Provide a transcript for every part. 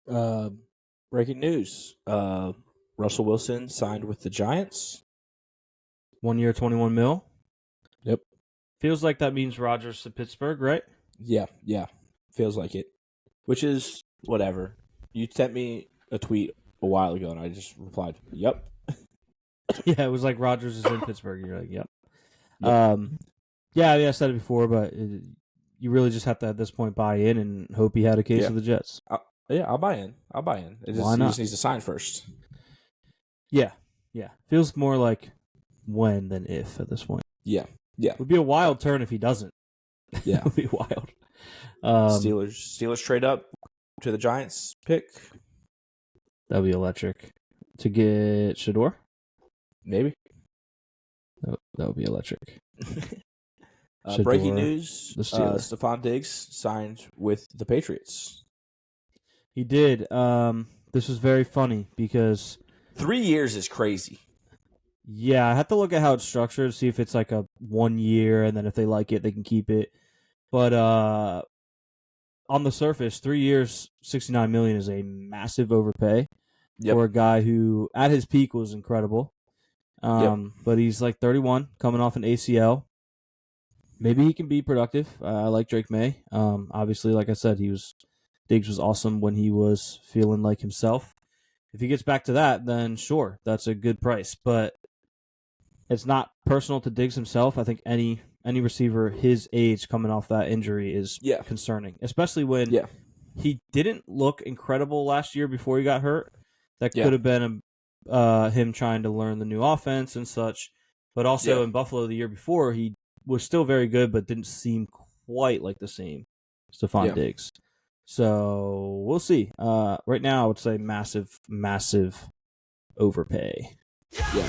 Uh, breaking news. Russell Wilson signed with the Giants. 1 year, $21 million. Yep. Feels like that means Rodgers to Pittsburgh, right? Yeah. Feels like it. Which is whatever. You sent me a tweet a while ago, and I just replied, yep. Yeah, it was like Rodgers is in Pittsburgh. You're like, yep. Yeah, I said it before, but you really just have to, at this point, buy in and hope he had a case of the Jets. I'll buy in. He just needs to sign first. Yeah. Feels more like when than if at this point. Yeah. It would be a wild turn if he doesn't. Yeah. It would be wild. Steelers trade up to the Giants pick. That would be electric. To get Shador? Maybe. That would be electric. Breaking news, Stefon Diggs signed with the Patriots. He did. This was very funny because 3 years is crazy. Yeah, I have to look at how it's structured, see if it's like a 1 year, and then if they like it, they can keep it. But on the surface, 3 years, $69 million is a massive overpay for a guy who, at his peak, was incredible. But he's like 31, coming off an ACL. Maybe he can be productive. I like Drake May. Obviously, like I said, Diggs was awesome when he was feeling like himself. If he gets back to that, then sure, that's a good price. But it's not personal to Diggs himself. I think any receiver his age coming off that injury is concerning, especially when he didn't look incredible last year before he got hurt. That could have been him trying to learn the new offense and such. But also in Buffalo the year before, he was still very good, but didn't seem quite like the same Stefon Diggs. So we'll see. Right now, I would say massive, massive overpay. Yeah.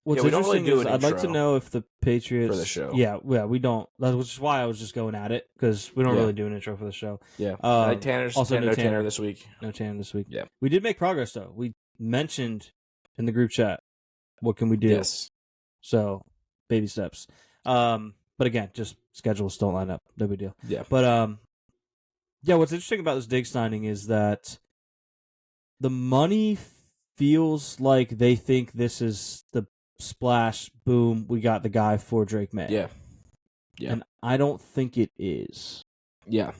What's interesting is I'd like to know if the Patriots for the show. Yeah, we don't. Which is why I was just going at it because we don't really do an intro for the show. Yeah. Tanner this week. No Tanner this week. Yeah. We did make progress though. We mentioned in the group chat, what can we do? Yes. So baby steps. But again, just schedules don't line up. No big deal. Yeah. But what's interesting about this Diggs signing is that the money feels like they think this is the splash, boom, we got the guy for Drake May. Yeah. And I don't think it is. Yeah.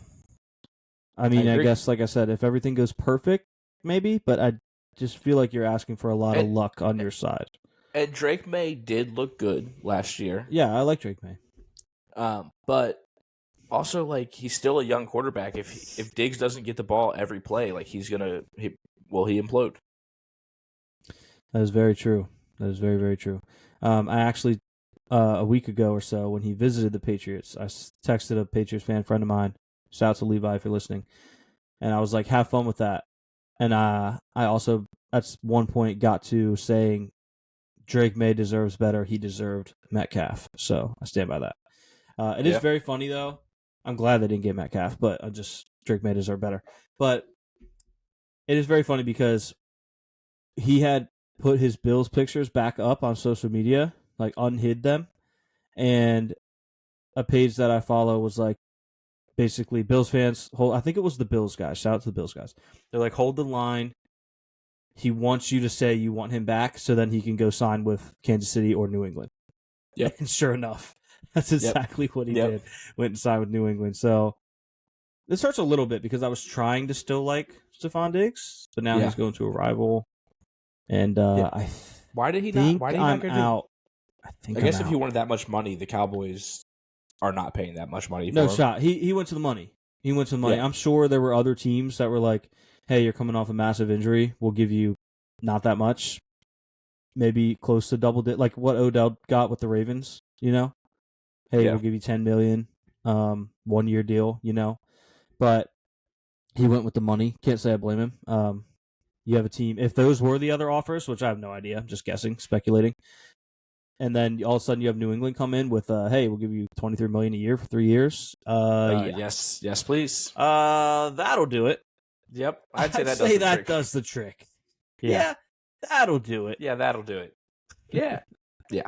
I mean, I guess, like I said, if everything goes perfect, maybe, but I just feel like you're asking for a lot of luck on your side. And Drake May did look good last year. Yeah, I like Drake May. But also, like, he's still a young quarterback. If Diggs doesn't get the ball every play, like, he implode. That is very true. That is very, very true. I actually, a week ago or so, when he visited the Patriots, I texted a Patriots fan friend of mine. Shout out to Levi if you're listening. And I was like, have fun with that. And I also, at one point, got to saying Drake May deserves better. He deserved Metcalf. So I stand by that. It is very funny, though. I'm glad they didn't get Metcalf, but Drake May deserved better. But it is very funny because he had put his Bills pictures back up on social media, like unhid them. And a page that I follow was like, basically, Bills fans, I think it was the Bills guys. Shout out to the Bills guys. They're like, hold the line. He wants you to say you want him back so then he can go sign with Kansas City or New England. Yep. And sure enough, that's exactly what he did. Went and signed with New England. So this hurts a little bit because I was trying to still like Stefon Diggs, but now he's going to a rival. And why did he not? Why did he not get out? I guess if he wanted that much money, the Cowboys are not paying that much money. No shot. He went to the money. Yeah. I'm sure there were other teams that were like, "Hey, you're coming off a massive injury. We'll give you not that much, maybe close to double like what Odell got with the Ravens. You know, hey, we'll give you $10 million, 1 year deal. You know, but he went with the money. Can't say I blame him. You have a team. If those were the other offers, which I have no idea, I'm just guessing, speculating. and then all of a sudden you have New England come in with, hey, we'll give you $23 million a year for 3 years. Yeah. Yes, please. That'll do it. Yep, I'd say that does the trick. Yeah, that'll do it. Yeah, that'll do it. Yeah, yeah.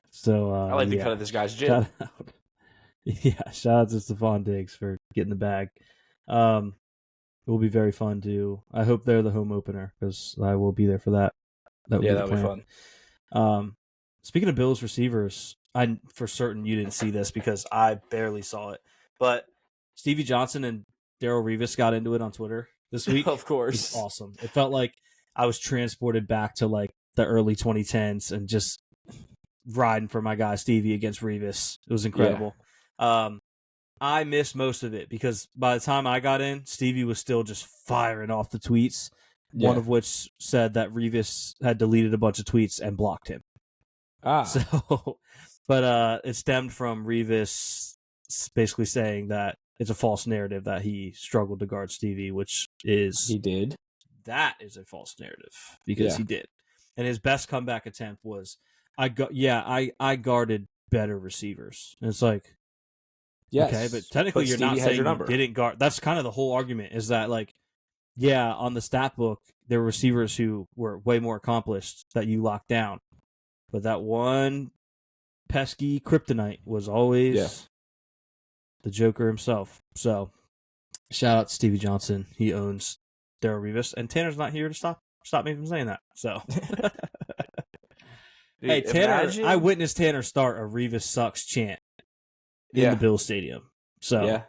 So I like the cut of this guy's jib. Shout out to Stefon Diggs for getting the bag. It will be very fun to. I hope they're the home opener because I will be there for that. That'll be fun. Speaking of Bills receivers, I for certain you didn't see this because I barely saw it, but Stevie Johnson and Darrelle Revis got into it on Twitter this week. Of course. It's awesome. It felt like I was transported back to like the early 2010s and just riding for my guy Stevie against Revis. It was incredible. Yeah. I missed most of it because by the time I got in, Stevie was still just firing off the tweets, one of which said that Revis had deleted a bunch of tweets and blocked him. So, but it stemmed from Revis basically saying that it's a false narrative that he struggled to guard Stevie, which is he did. That is a false narrative because he did, and his best comeback attempt was I guarded better receivers, and it's like okay, but technically you're not saying you didn't guard. That's kind of the whole argument is that like on the stat book there were receivers who were way more accomplished that you locked down, but that one pesky kryptonite was always the Joker himself. So, shout out to Stevie Johnson. He owns Darrelle Revis, and Tanner's not here to stop me from saying that. So, dude, hey Tanner, I witnessed Tanner start a Revis sucks chant in the Bills Stadium. So,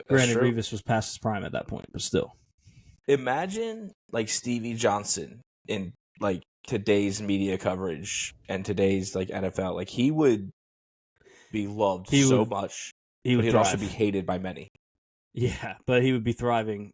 granted, Revis was past his prime at that point, but still. Imagine like Stevie Johnson in like today's media coverage and today's like NFL. Like he would be loved so much. He'd also be hated by many. Yeah, but he would be thriving.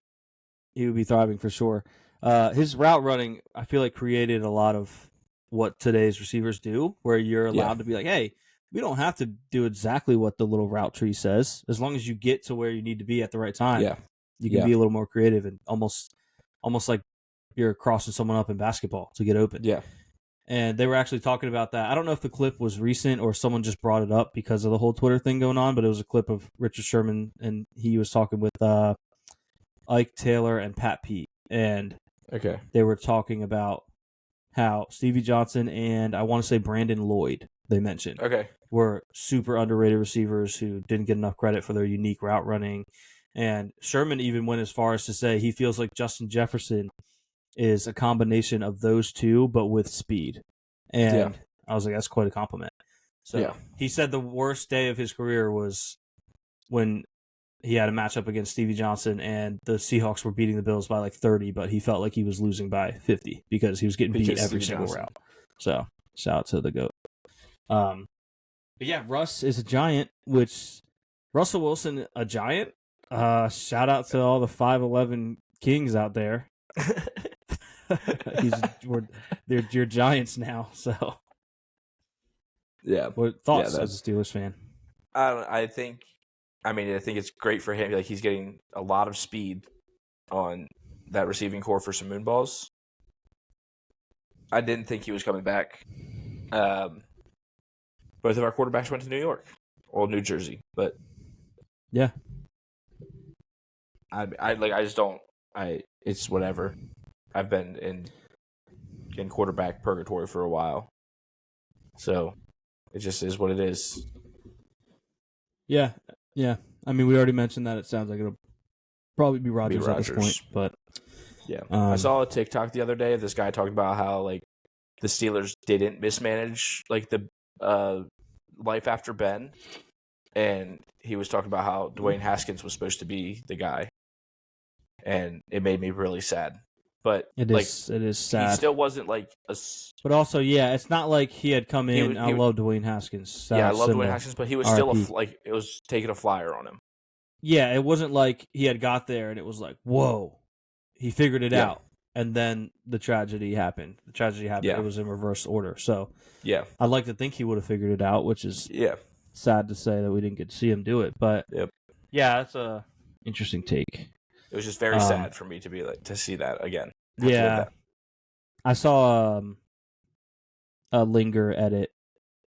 He would be thriving for sure. His route running, I feel like, created a lot of what today's receivers do, where you're allowed to be like, hey, we don't have to do exactly what the little route tree says. As long as you get to where you need to be at the right time, you can be a little more creative and almost like you're crossing someone up in basketball to get open. Yeah. And they were actually talking about that. I don't know if the clip was recent or someone just brought it up because of the whole Twitter thing going on, but it was a clip of Richard Sherman, and he was talking with Ike Taylor and Pat Pete. And they were talking about how Stevie Johnson and I want to say Brandon Lloyd, they mentioned, were super underrated receivers who didn't get enough credit for their unique route running. And Sherman even went as far as to say he feels like Justin Jefferson is a combination of those two, but with speed. And I was like, that's quite a compliment. So he said the worst day of his career was when he had a matchup against Stevie Johnson and the Seahawks were beating the Bills by like 30, but he felt like he was losing by 50 because he was getting beat every single route. So shout out to the GOAT. But yeah, Russ is a giant, which Russell Wilson, a giant. Shout out to all the 5'11" kings out there. They're giants now. So what thoughts as a Steelers fan? I think it's great for him. Like he's getting a lot of speed on that receiving core for some moon balls. I didn't think he was coming back. Both of our quarterbacks went to New York or New Jersey, but it's whatever. I've been in quarterback purgatory for a while. So it just is what it is. Yeah. I mean, we already mentioned that it sounds like it'll probably be Rodgers at this point, but I saw a TikTok the other day of this guy talking about how like the Steelers didn't mismanage like the life after Ben, and he was talking about how Dwayne Haskins was supposed to be the guy, and it made me really sad. But it is sad. He still wasn't like a. But also, it's not like he had come in. I love Dwayne Haskins. I love Dwayne Haskins, but he was still it was taking a flyer on him. Yeah, it wasn't like he had got there and it was like, whoa, he figured it out, and then the tragedy happened. It was in reverse order. So I'd like to think he would have figured it out, which is sad to say that we didn't get to see him do it. But that's a interesting take. It was just very sad for me to be like to see that again. I saw a Linger edit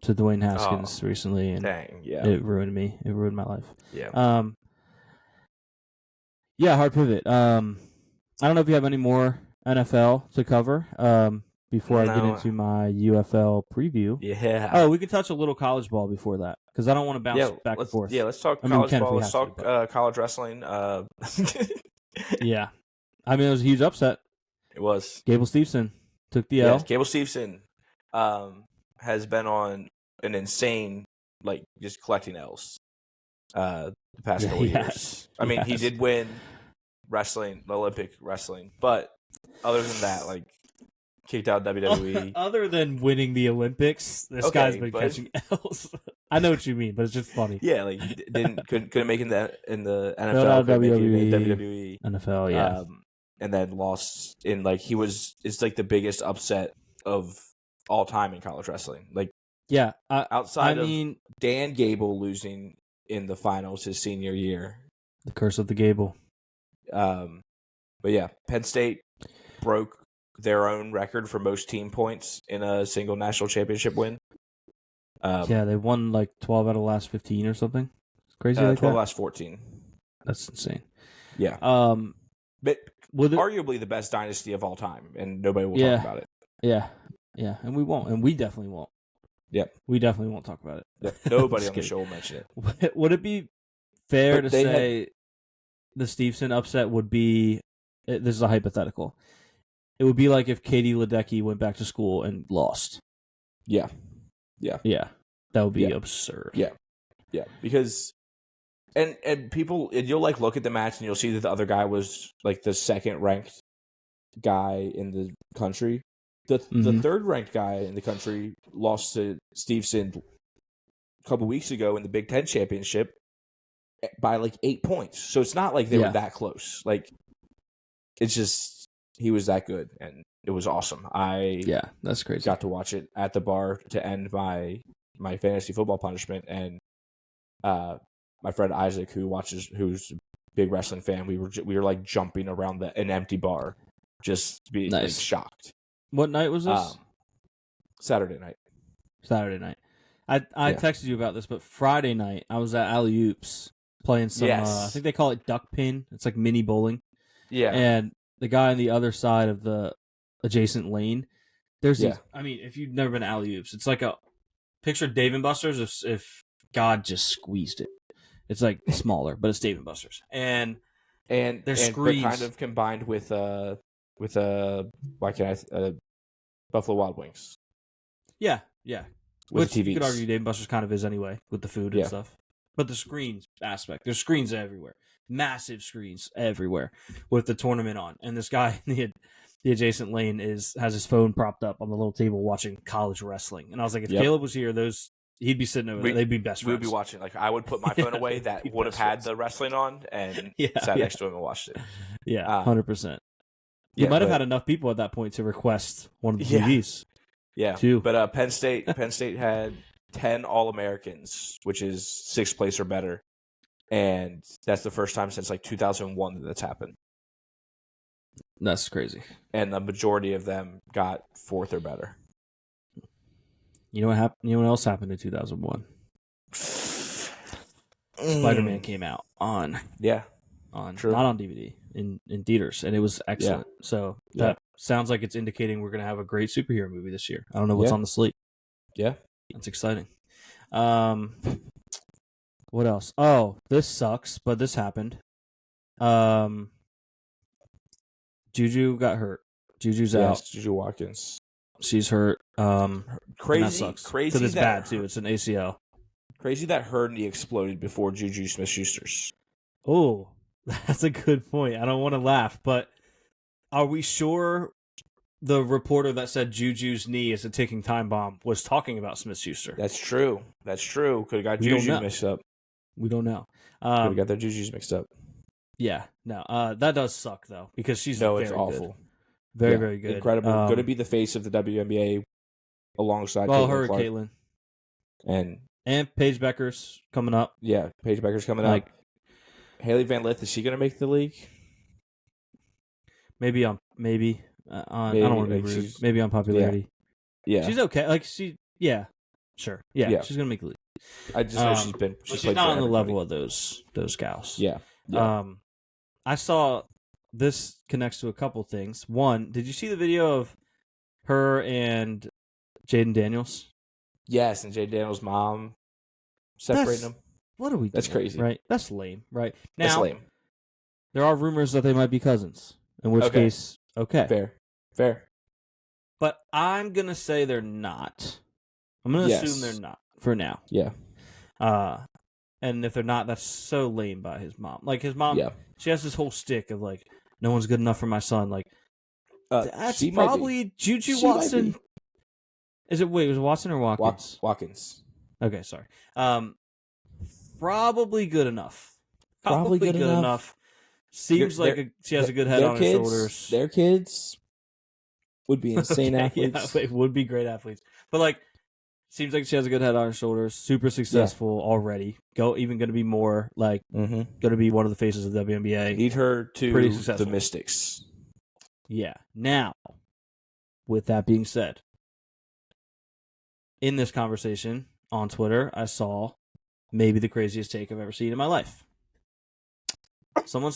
to Dwayne Haskins recently, and dang, yeah, it ruined me. It ruined my life. Yeah. Yeah, hard pivot. I don't know if you have any more NFL to cover. Before I get into my UFL preview. Yeah. Oh, we can touch a little college ball before that because I don't want to bounce back and forth. Yeah, let's talk college ball. Let's talk college wrestling. Yeah. I mean, it was a huge upset. It was. Gable Steveson took the L. Yes, Gable Steveson has been on an insane, like, just collecting L's the past couple years. I mean, he did win wrestling, the Olympic wrestling, but other than that, like, kicked out WWE. Other than winning the Olympics, this guy's been catching L's. I know what you mean, but it's just funny. Yeah, like couldn't make it in the NFL, couldn't make it in the WWE, NFL, yeah, and then lost in it's like the biggest upset of all time in college wrestling. Like, yeah, outside of Dan Gable losing in the finals his senior year, the curse of the Gable. But yeah, Penn State broke their own record for most team points in a single national championship win. Yeah, they won like 12 out of the last 15 or something. It's crazy. 12 out of last 14. That's insane. Yeah. But arguably the best dynasty of all time, and nobody will talk about it. Yeah. Yeah, and we won't, and we definitely won't. Yep. We definitely won't talk about it. Yep. Nobody on the show will mention it. Would it be fair to say the Steveson upset would be, this is a hypothetical, it would be like if Katie Ledecky went back to school and lost. Yeah. Yeah. Yeah. That would be absurd. Yeah. Yeah. Because and people, and you'll like look at the match and you'll see that the other guy was like the second ranked guy in the country. The third ranked guy in the country lost to Steveson a couple weeks ago in the Big Ten championship by like 8 points. So it's not like they were that close. Like, it's just, he was that good, and it was awesome. That's crazy. Got to watch it at the bar to end my fantasy football punishment, and my friend Isaac, who's a big wrestling fan, we were like jumping around an empty bar, just being like, shocked. What night was this? Saturday night. I texted you about this, but Friday night I was at Alley Oops playing some. I think they call it duck pin. It's like mini bowling. Yeah, and the guy on the other side of the adjacent lane, there's these, I mean, if you've never been to Alley Oops, it's like a picture Dave and Buster's if God just squeezed it. It's like smaller, but it's Dave and Buster's, and there's screens, but kind of combined with Buffalo Wild Wings. Yeah. With Which TVs. you could argue Dave and Buster's kind of is anyway with the food and stuff. But the screens aspect, there's screens everywhere, massive screens everywhere with the tournament on, and this guy in the adjacent lane has his phone propped up on the little table watching college wrestling. And I was like, if Caleb was here, he'd be sitting over there. They'd be best friends. We'd be watching. Like, I would put my phone away that would have had the wrestling on and sat next to him and watched it. Yeah, 100%. You might have had enough people at that point to request one of the TVs. Yeah, too. But Penn State had 10 All-Americans, which is 6th place or better, and that's the first time since like 2001 that that's happened. That's crazy. And the majority of them got 4th or better. You know what happened? You know what else happened in 2001? Spider-Man came out on True. not on DVD in theaters, and it was excellent. So that sounds like it's indicating we're going to have a great superhero movie this year. I don't know what's on the slate. Yeah, that's exciting. What else? Oh, this sucks, but this happened. Juju got hurt. Juju's out. Juju Watkins. She's hurt. Crazy. That sucks. Crazy. Because it's bad too. It's an ACL. Crazy that her knee exploded before Juju Smith-Schuster's. Oh, that's a good point. I don't want to laugh, but are we sure the reporter that said Juju's knee is a ticking time bomb was talking about Smith-Schuster? That's true. Could have got Juju mixed up. We don't know. Could have got their Jujus mixed up. Yeah, no. That does suck though, because she's it's awful. Good. Very, very good. Incredible. Going to be the face of the WNBA alongside her and Caitlin. And Paige Becker's coming up. Yeah, Paige Becker's coming up. Haley Van Lith, is she going to make the league? Maybe on I don't want to be rude. Maybe on popularity. Yeah. She's okay. Sure. Yeah, she's gonna make the league. I just know she's been. She's not on the level of those gals. Yeah. I saw this connects to a couple things. One, did you see the video of her and Jaden Daniels? Yes, and Jaden Daniels' mom separating them. What are we doing? That's crazy. Right? That's lame, right? Now, That's lame. There are rumors that they might be cousins, in which case, okay. Fair. But I'm going to say they're not. I'm going to assume they're not for now. Yeah. And if they're not, that's so lame by his mom. Like, his mom, she has this whole stick of, like, no one's good enough for my son. Like, that's probably Juju Watson. Was it Watson or Watkins? Watkins. Okay, sorry. Probably good enough. Probably good enough. Seems like she has a good head on her shoulders. Their kids would be insane athletes. Yeah, would be great athletes. But, like, seems like she has a good head on her shoulders. Super successful already. Even going to be more, like, going to be one of the faces of the WNBA. Need her to pretty successful. The Mystics. Yeah. Now, with that being said, in this conversation on Twitter, I saw maybe the craziest take I've ever seen in my life. Someone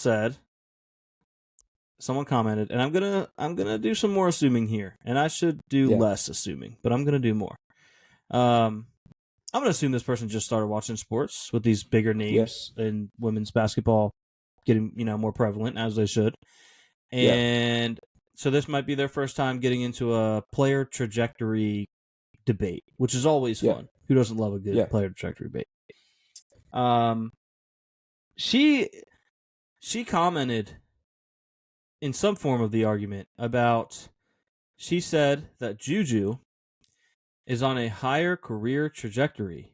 commented, and I'm gonna do some more assuming here, and I should do less assuming, but I'm gonna do more. I'm gonna assume this person just started watching sports with these bigger names in women's basketball getting more prevalent, as they should, and so this might be their first time getting into a player trajectory debate, which is always fun. Who doesn't love a good player trajectory debate? She commented in some form of the argument about, she said that Juju is on a higher career trajectory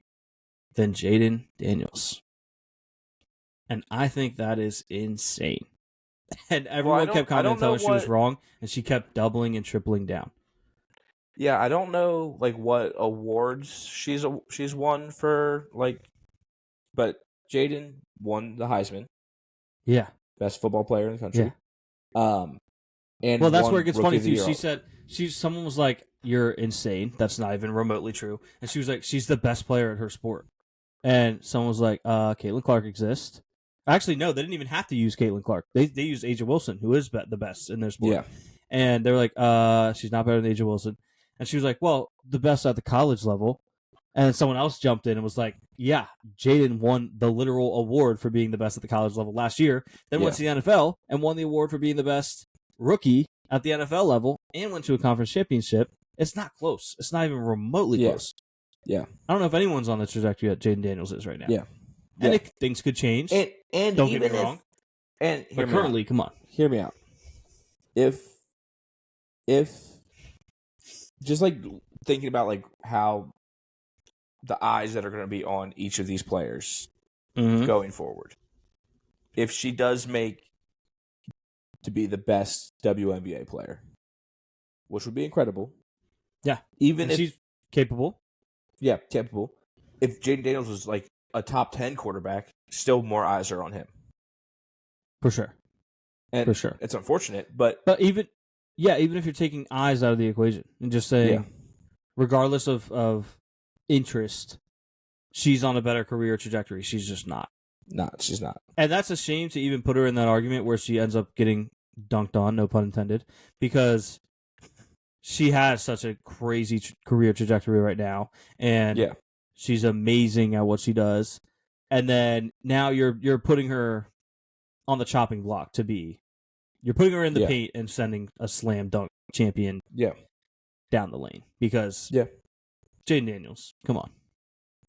than Jaden Daniels. And I think that is insane. And everyone kept commenting telling her she was wrong, and she kept doubling and tripling down. Yeah, I don't know what awards she's won for but Jaden won the Heisman. Yeah. Best football player in the country. Yeah. And that's where it gets funny too. She said someone was like, "You're insane. That's not even remotely true." And she was like, "She's the best player at her sport." And someone was like, Caitlin Clark exists. Actually, no, they didn't even have to use Caitlin Clark. They used Aja Wilson, who is the best in their sport. Yeah. And they were like, she's not better than Aja Wilson. And she was like, well, the best at the college level. And then someone else jumped in and was like, yeah, Jaden won the literal award for being the best at the college level last year, then went to the NFL and won the award for being the best rookie at the NFL level and went to a conference championship. It's not close. It's not even remotely close. Yeah. I don't know if anyone's on the trajectory that Jaden Daniels is right now. Yeah. And things could change. And don't get me wrong. But currently, come on. Hear me out. If just thinking about how the eyes that are going to be on each of these players going forward, if she does make to be the best WNBA player, which would be incredible. Yeah. Even if she's capable. Yeah, capable. If Jaden Daniels was a top 10 quarterback, still more eyes are on him. For sure. For sure. It's unfortunate, but even if you're taking eyes out of the equation and just saying, regardless of interest, she's on a better career trajectory. She's just not. She's not. And that's a shame to even put her in that argument where she ends up getting dunked on, no pun intended, because she has such a crazy career trajectory right now, and she's amazing at what she does. And then now you're putting her on the chopping block you're putting her in the paint and sending a slam dunk champion down the lane because Jaden Daniels, come on.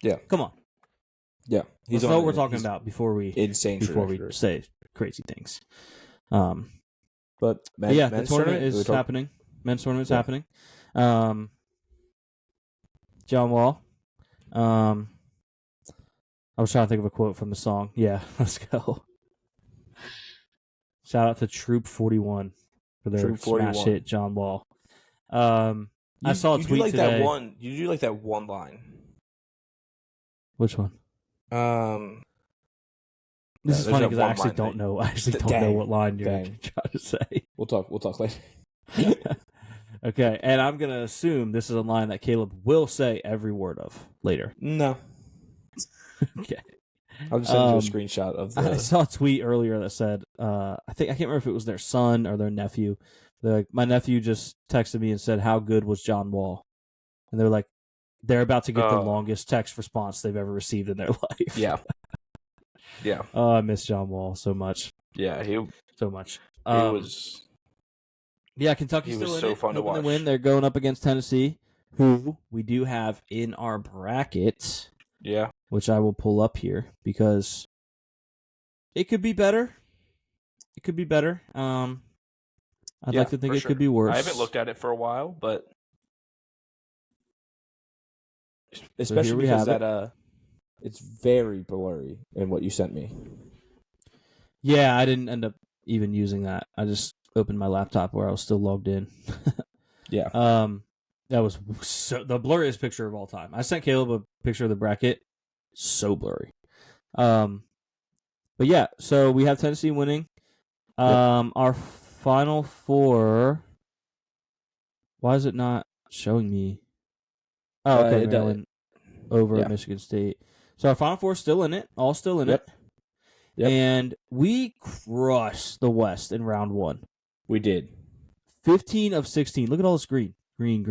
Yeah. Come on. Yeah. That's what we're talking about before we say crazy things. But the tournament is happening. Men's tournament's happening. John Wall. I was trying to think of a quote from the song. Yeah, let's go. Shout out to Troop 41 for their smash hit, John Wall. I saw a tweet today. You do like that one line. Which one? This is funny because I actually don't know. I actually don't know what line you're trying to say. We'll talk later. Okay, and I'm going to assume this is a line that Caleb will say every word of later. No. Okay. I'll just send you a screenshot of the... I saw a tweet earlier that said, I can't remember if it was their son or their nephew. They're like, my nephew just texted me and said, how good was John Wall? And they're like, they're about to get the longest text response they've ever received in their life. Yeah. Yeah. Oh, I miss John Wall so much. Yeah, so much. He was... Yeah, Kentucky's He was still so in it. fun to Hoping watch. win. They're going up against Tennessee, who we do have in our bracket. Yeah. Which I will pull up here because it could be better. It could be better. I'd like to think it could be worse. I haven't looked at it for a while, but especially because that it's very blurry in what you sent me. Yeah, I didn't end up even using that. I just opened my laptop where I was still logged in. Yeah. That was the blurriest picture of all time. I sent Caleb a picture of the bracket. So blurry. But yeah, so we have Tennessee winning. Our Final Four. Why is it not showing me? Oh, okay. Maryland over Michigan State. So our Final Four is still in it. All still in it. Yep. And we crushed the West in round one. We did. 15 of 16. Look at all this green. Green,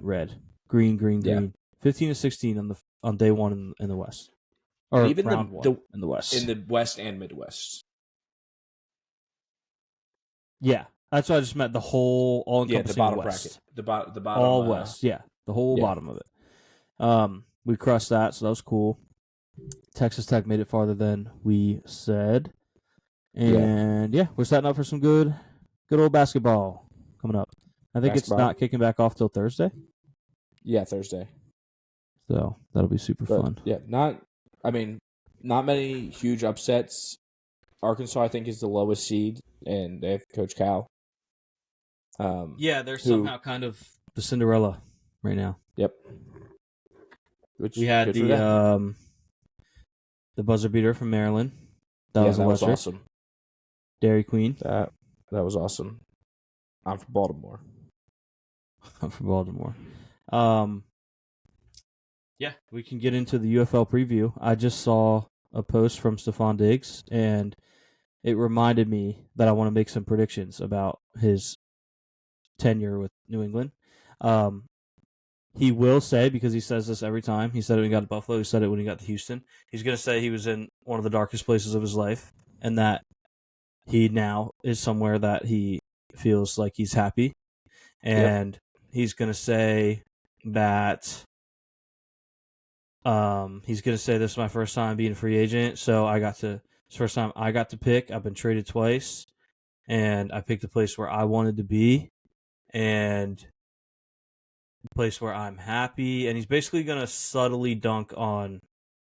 red. Green. 15 of 16 on day one in the West. Or even round one in the West. In the West and Midwest. Yeah. That's what I just meant. The whole all-encompassing the bottom West. bracket. The bottom. All West, yeah. The whole bottom of it. We crushed that, so that was cool. Texas Tech made it farther than we said. And, we're setting up for some good old basketball coming up. I think it's not kicking back off till Thursday. Yeah, Thursday. So that'll be super fun. Yeah, not many huge upsets. Arkansas, I think, is the lowest seed, and they have Coach Cal. They're somehow kind of the Cinderella right now. Yep. We had the buzzer beater from Maryland. That was awesome. Dairy Queen. That was awesome. I'm from Baltimore. We can get into the UFL preview. I just saw a post from Stefon Diggs, and it reminded me that I want to make some predictions about his tenure with New England. He will say, because he says this every time, he said it when he got to Buffalo, he said it when he got to Houston, he's going to say he was in one of the darkest places of his life, and that he now is somewhere that he feels like he's happy. And he's going to say that he's going to say this is my first time being a free agent, so it's the first time I got to pick. I've been traded twice, and I picked the place where I wanted to be, and the place where I'm happy. And he's basically going to subtly dunk on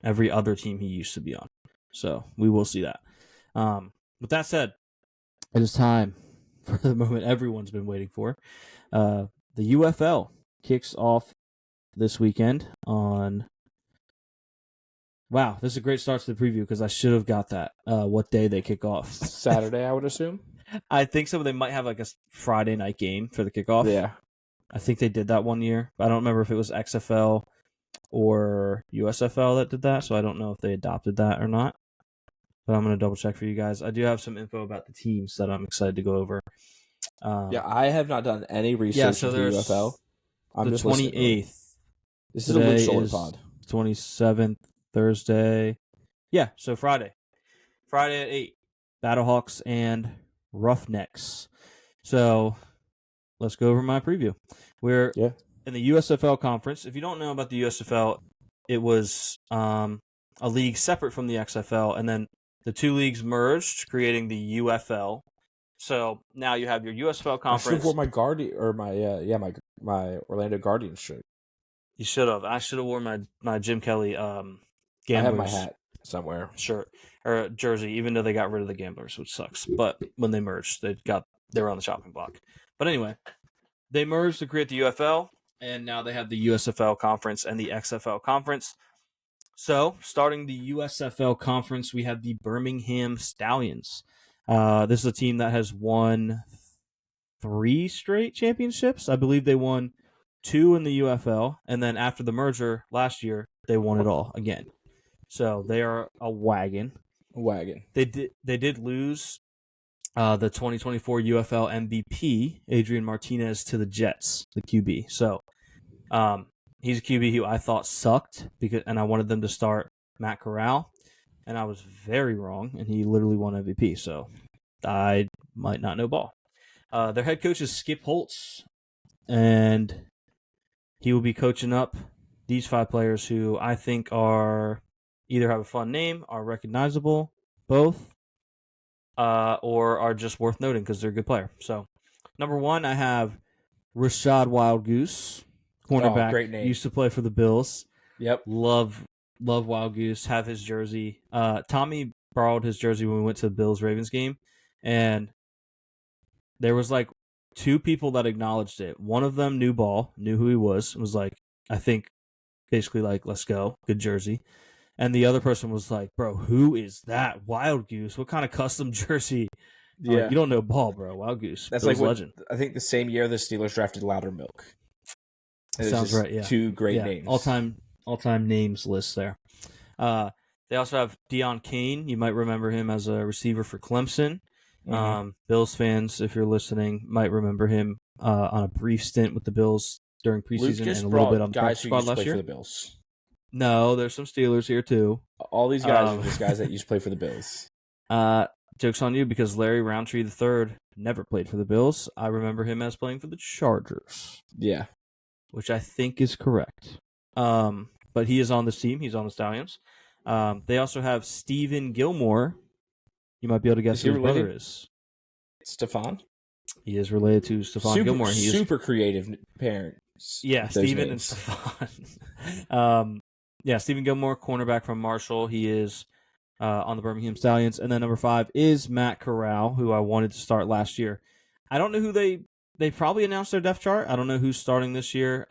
every other team he used to be on. So we will see that. With that said, it is time for the moment everyone's been waiting for. The UFL kicks off this weekend on... Wow, this is a great start to the preview because I should have got that. What day they kick off? Saturday, I would assume. I think so. They might have like a Friday night game for the kickoff. Yeah. I think they did that one year. I don't remember if it was XFL or USFL that did that, so I don't know if they adopted that or not. But I'm going to double check for you guys. I do have some info about the teams that I'm excited to go over. I have not done any research into the UFL. I'm the 28th. This is a Luke Solar pod. 27th, Thursday. Yeah, so Friday. Friday at 8. Battlehawks and Roughnecks. So let's go over my preview. We're in the USFL conference. If you don't know about the USFL, it was a league separate from the XFL, and then the two leagues merged, creating the UFL. So now you have your USFL conference. I should have worn my Guardian or my Orlando Guardians shirt. You should have. I should have worn my Jim Kelly Gamblers. I have my hat somewhere. Shirt or jersey, even though they got rid of the Gamblers, which sucks. But when they merged, they were on the chopping block. But anyway, they merged to create the UFL, and now they have the USFL conference and the XFL conference. So, starting the USFL conference, we have the Birmingham Stallions. This is a team that has won 3 straight championships. I believe they won 2 in the UFL, and then after the merger last year, they won it all again. So they are a wagon. They did lose the 2024 UFL MVP, Adrian Martinez, to the Jets, the QB. So he's a QB who I thought sucked, and I wanted them to start Matt Corral, and I was very wrong, and he literally won MVP. So I might not know ball. Their head coach is Skip Holtz, and he will be coaching up these 5 players who I think are either have a fun name, are recognizable, both, or are just worth noting because they're a good player. So, number 1, I have Rashad Wild Goose, cornerback. Great name. Used to play for the Bills. Yep. Love Wild Goose. Have his jersey. Tommy borrowed his jersey when we went to the Bills-Ravens game, and there was like 2 people that acknowledged it. One of them knew ball, knew who he was like, I think, basically like, let's go, good jersey. And the other person was like, bro, who is that? Wild Goose? What kind of custom jersey? Yeah. You don't know ball, bro. Wild Goose. That's Bill's like legend. I think the same year the Steelers drafted Loudermilk. Sounds right, yeah. 2 great names. All-time names list there. They also have Deion Kane. You might remember him as a receiver for Clemson. Mm-hmm. Bills fans, if you're listening, might remember him on a brief stint with the Bills during preseason and a little bit on the practice squad last year. For the Bills. No, there's some Steelers here too. All these guys are just guys that used to play for the Bills. Joke's on you because Larry Roundtree III never played for the Bills. I remember him as playing for the Chargers. Yeah. Which I think is correct. But he is on this team. He's on the Stallions. They also have Stephen Gilmore. You might be able to guess who his brother is. Stefon? He is related to Stefon Gilmore. He super creative parents. Yeah, Stephen and Stefon. Stephen Gilmore, cornerback from Marshall. He is on the Birmingham Stallions. And then number 5 is Matt Corral, who I wanted to start last year. I don't know who they probably announced their depth chart. I don't know who's starting this year.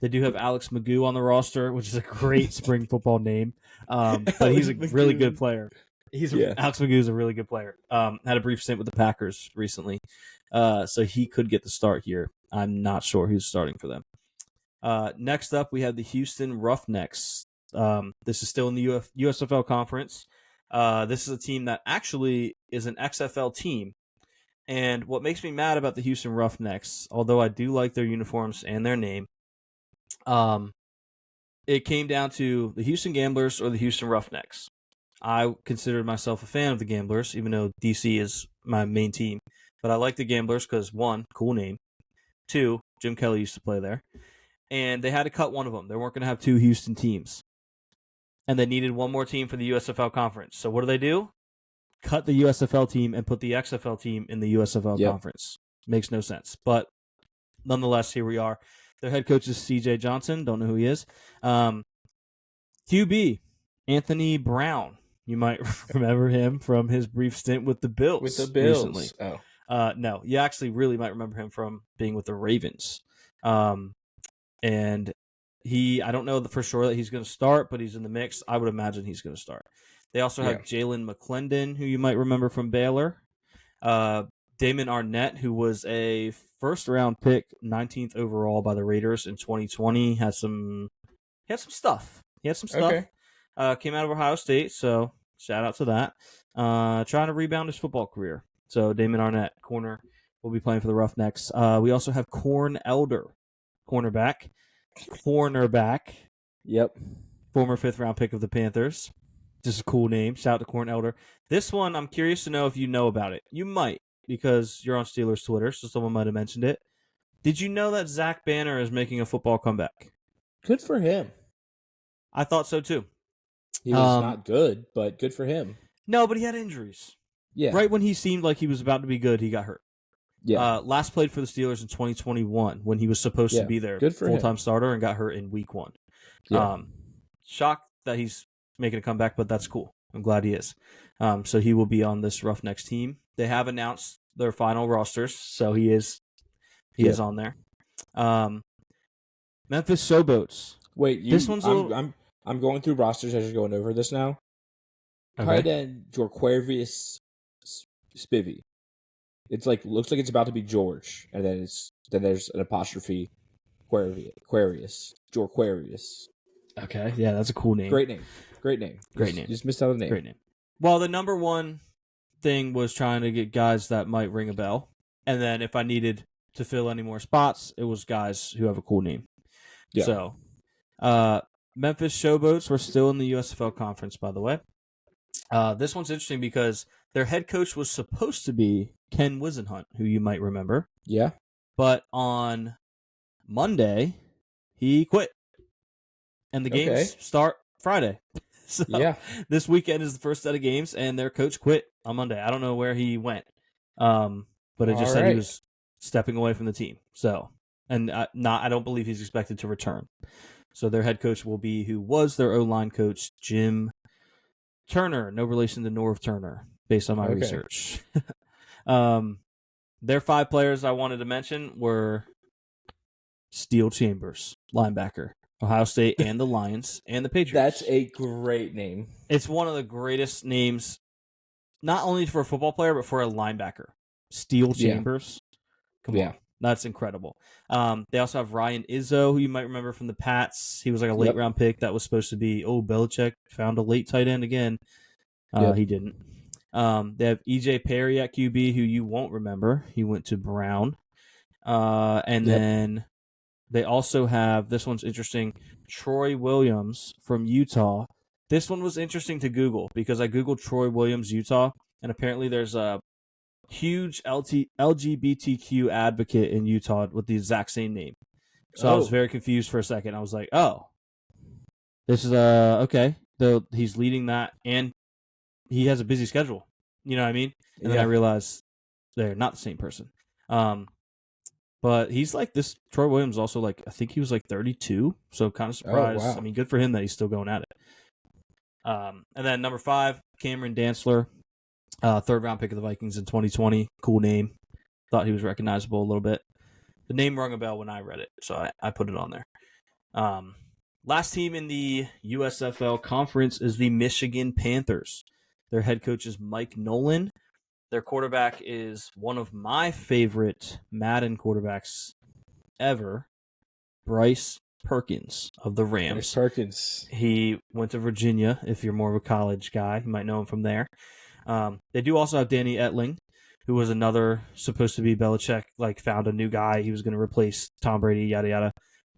They do have Alex Magoo on the roster, which is a great spring football name. But he's a really good player. Alex Magoo is a really good player. Had a brief stint with the Packers recently. So he could get the start here. I'm not sure who's starting for them. Next up, we have the Houston Roughnecks. This is still in the USFL conference. This is a team that actually is an XFL team. And what makes me mad about the Houston Roughnecks, although I do like their uniforms and their name, it came down to the Houston Gamblers or the Houston Roughnecks. I considered myself a fan of the Gamblers, even though DC is my main team. But I like the Gamblers because, 1, cool name. 2, Jim Kelly used to play there. And they had to cut one of them. They weren't going to have 2 Houston teams. And they needed one more team for the USFL conference. So what do? Cut the USFL team and put the XFL team in the USFL conference. Makes no sense. But nonetheless, here we are. Their head coach is CJ Johnson. Don't know who he is. QB, Anthony Brown. You might remember him from his brief stint with the Bills. Recently. Oh. No, you actually really might remember him from being with the Ravens. And I don't know for sure that he's going to start, but he's in the mix. I would imagine he's going to start. They also have Jalen McClendon, who you might remember from Baylor. Damon Arnett, who was a first-round pick, 19th overall by the Raiders in 2020. He had some stuff. Okay. Came out of Ohio State, so shout out to that. Trying to rebound his football career. So Damon Arnett, corner, will be playing for the Roughnecks. We also have Corn Elder, cornerback. Yep. Former 5th-round pick of the Panthers. Just a cool name. Shout out to Corn Elder. This one, I'm curious to know if you know about it. You might, because you're on Steelers Twitter, so someone might have mentioned it. Did you know that Zach Banner is making a football comeback? Good for him. I thought so, too. He was not good, but good for him. No, but he had injuries. Yeah. Right when he seemed like he was about to be good, he got hurt. Yeah. Last played for the Steelers in 2021 when he was supposed to be their full-time starter and got hurt in week 1. Yeah. Shocked that he's making a comeback, but that's cool. I'm glad he is. So he will be on this Roughnecks team. They have announced their final rosters, so he is on there. Memphis Showboats. Wait, this one's I'm going through rosters as you're going over this now. Okay. Tight end Jorquavius Spivey. It's like looks like it's about to be George, and then there's an apostrophe Aquarius. Jorquarius. Okay, yeah, that's a cool name. Great name. Just missed out on the name. Great name. Well, the number one thing was trying to get guys that might ring a bell, and then if I needed to fill any more spots, it was guys who have a cool name. Yeah. So, Memphis Showboats were still in the USFL conference, by the way. This one's interesting because their head coach was supposed to be Ken Wisenhunt, who you might remember. Yeah. But on Monday, he quit. And the games start Friday. So this weekend is the first set of games, and their coach quit on Monday. I don't know where he went. But it just said he was stepping away from the team. So, and I don't believe he's expected to return. So their head coach will be who was their O-line coach, Jim Turner. No relation to Norv Turner, based on my research. Their 5 players I wanted to mention were Steel Chambers, linebacker, Ohio State and the Lions and the Patriots. That's a great name. It's one of the greatest names, not only for a football player, but for a linebacker. Steel Chambers. Come on. That's incredible. They also have Ryan Izzo, who you might remember from the Pats. He was like a late-round pick that was supposed to be, Belichick found a late tight end again. He didn't. They have E.J. Perry at QB, who you won't remember. He went to Brown. And then they also have, this one's interesting, Troy Williams from Utah. This one was interesting to Google because I Googled Troy Williams, Utah, and apparently there's a huge LGBTQ advocate in Utah with the exact same name. So I was very confused for a second. I was like, this is okay. Though he's leading that and he has a busy schedule. You know what I mean? And then I realized they're not the same person. But he's like this. Troy Williams also I think he was 32. So kind of surprised. I mean, good for him that he's still going at it. And then number 5, Cameron Dantzler. 3rd round pick of the Vikings in 2020. Cool name. Thought he was recognizable a little bit. The name rung a bell when I read it, so I put it on there. Last team in the USFL conference is the Michigan Panthers. Their head coach is Mike Nolan. Their quarterback is one of my favorite Madden quarterbacks ever, Bryce Perkins of the Rams. Bryce Perkins. He went to Virginia. If you're more of a college guy, you might know him from there. They do also have Danny Etling, who was another supposed to be Belichick, found a new guy. He was going to replace Tom Brady, yada, yada.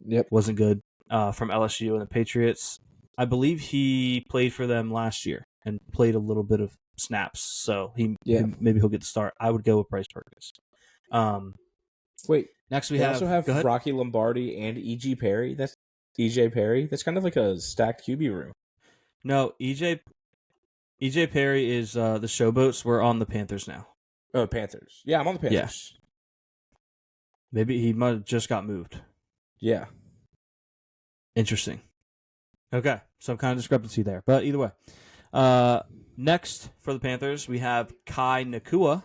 Yep. Wasn't good. From LSU and the Patriots. I believe he played for them last year and played a little bit of snaps. So maybe he'll get the start. I would go with Bryce Perkins. Wait. Next we also have Rocky Lombardi and E.J. Perry. That's kind of like a stacked QB room. No, E.J. Perry is the Showboats. We're on the Panthers now. Oh, Panthers. Yeah, I'm on the Panthers. Yeah. Maybe he might have just got moved. Yeah. Interesting. Okay, some kind of discrepancy there. But either way. Next for the Panthers, we have Kai Nakua.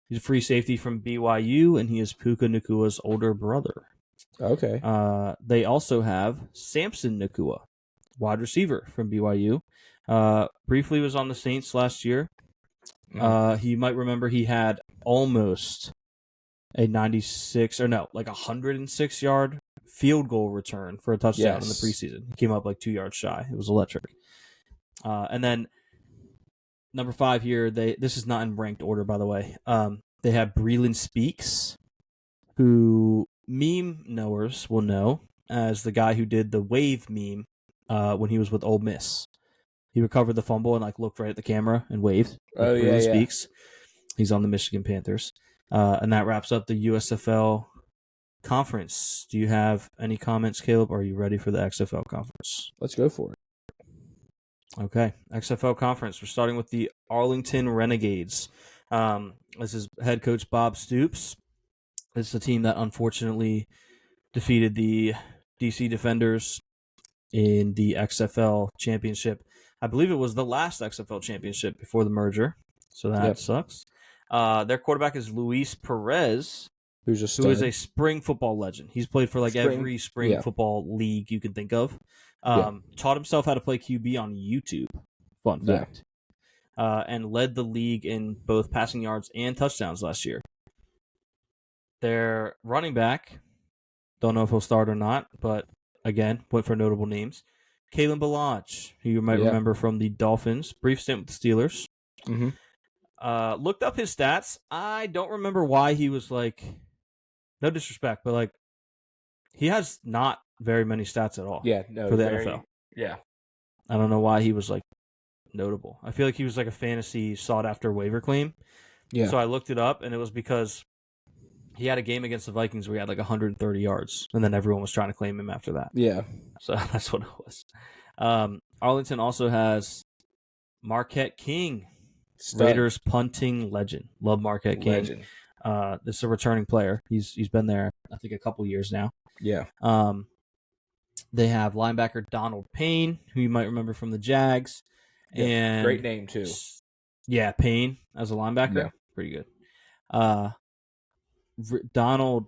He's a free safety from BYU, and he is Puka Nakua's older brother. Okay. They also have Samson Nakua, wide receiver from BYU. Briefly was on the Saints last year. You might remember he had almost a 106-yard field goal return for a touchdown in the preseason. He came up 2 yards shy. It was electric. And then number 5 here, this is not in ranked order, by the way. They have Breland Speaks, who meme knowers will know as the guy who did the wave meme when he was with Ole Miss. He recovered the fumble and looked right at the camera and waved. Breland Speaks. He's on the Michigan Panthers. And that wraps up the USFL conference. Do you have any comments, Caleb? Or are you ready for the XFL conference? Let's go for it. Okay, XFL conference. We're starting with the Arlington Renegades. This is head coach Bob Stoops. It's a team that unfortunately defeated the DC Defenders in the XFL championship. I believe it was the last XFL championship before the merger, so that sucks. Their quarterback is Luis Perez, who is a spring football legend. He's played for every spring football league you can think of. Taught himself how to play QB on YouTube. Fun fact. and led the league in both passing yards and touchdowns last year. Their running back, don't know if he'll start or not, but again, went for notable names. Kalen Ballage, who you might remember from the Dolphins, brief stint with the Steelers. Mm-hmm. Looked up his stats. I don't remember why he was like, no disrespect, but like, he has not very many stats at all. Yeah, no, for the NFL. Yeah, I don't know why he was like notable. I feel like he was like a fantasy sought after waiver claim. Yeah. So I looked it up, and it was because he had a game against the Vikings where he had like 130 yards, and then everyone was trying to claim him after that. Yeah. So that's what it was. Arlington also has Marquette King, Stud. Raiders punting legend. Love Marquette King. Legend. This is a returning player. He's been there, I think, a couple years now. Yeah. They have linebacker Donald Payne, who you might remember from the Jags. Yeah, and great name, too. Yeah, Payne as a linebacker. Yeah. Pretty good. Donald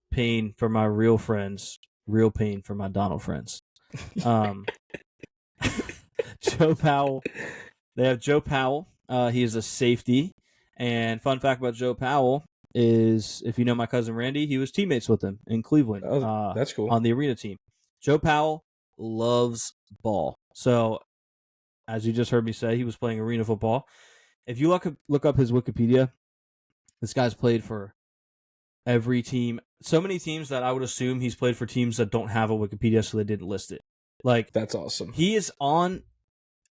Payne for my real friends. Real Payne for my Donald friends. Joe Powell. They have Joe Powell. He is a safety. And fun fact about Joe Powell is, if you know my cousin Randy, he was teammates with him in Cleveland. Oh, that's cool. On the arena team. Joe Powell loves ball. So, as you just heard me say, he was playing arena football. If you look up his Wikipedia, this guy's played for every team. So many teams that I would assume he's played for teams that don't have a Wikipedia, so they didn't list it. Like, that's awesome. He is on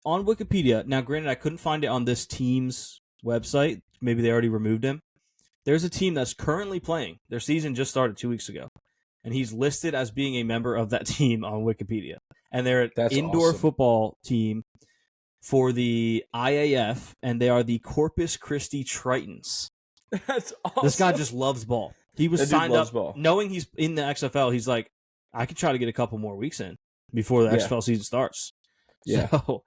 Wikipedia. Now, granted, I couldn't find it on this team's website. Maybe they already removed him. There's a team that's currently playing. Their season just started 2 weeks ago. And he's listed as being a member of that team on Wikipedia. And they're an indoor football team for the IAF, and they are the Corpus Christi Tritons. That's awesome. This guy just loves ball. He was signed up knowing he's in the XFL. He's like, I could try to get a couple more weeks in before the XFL season starts. Yeah. So,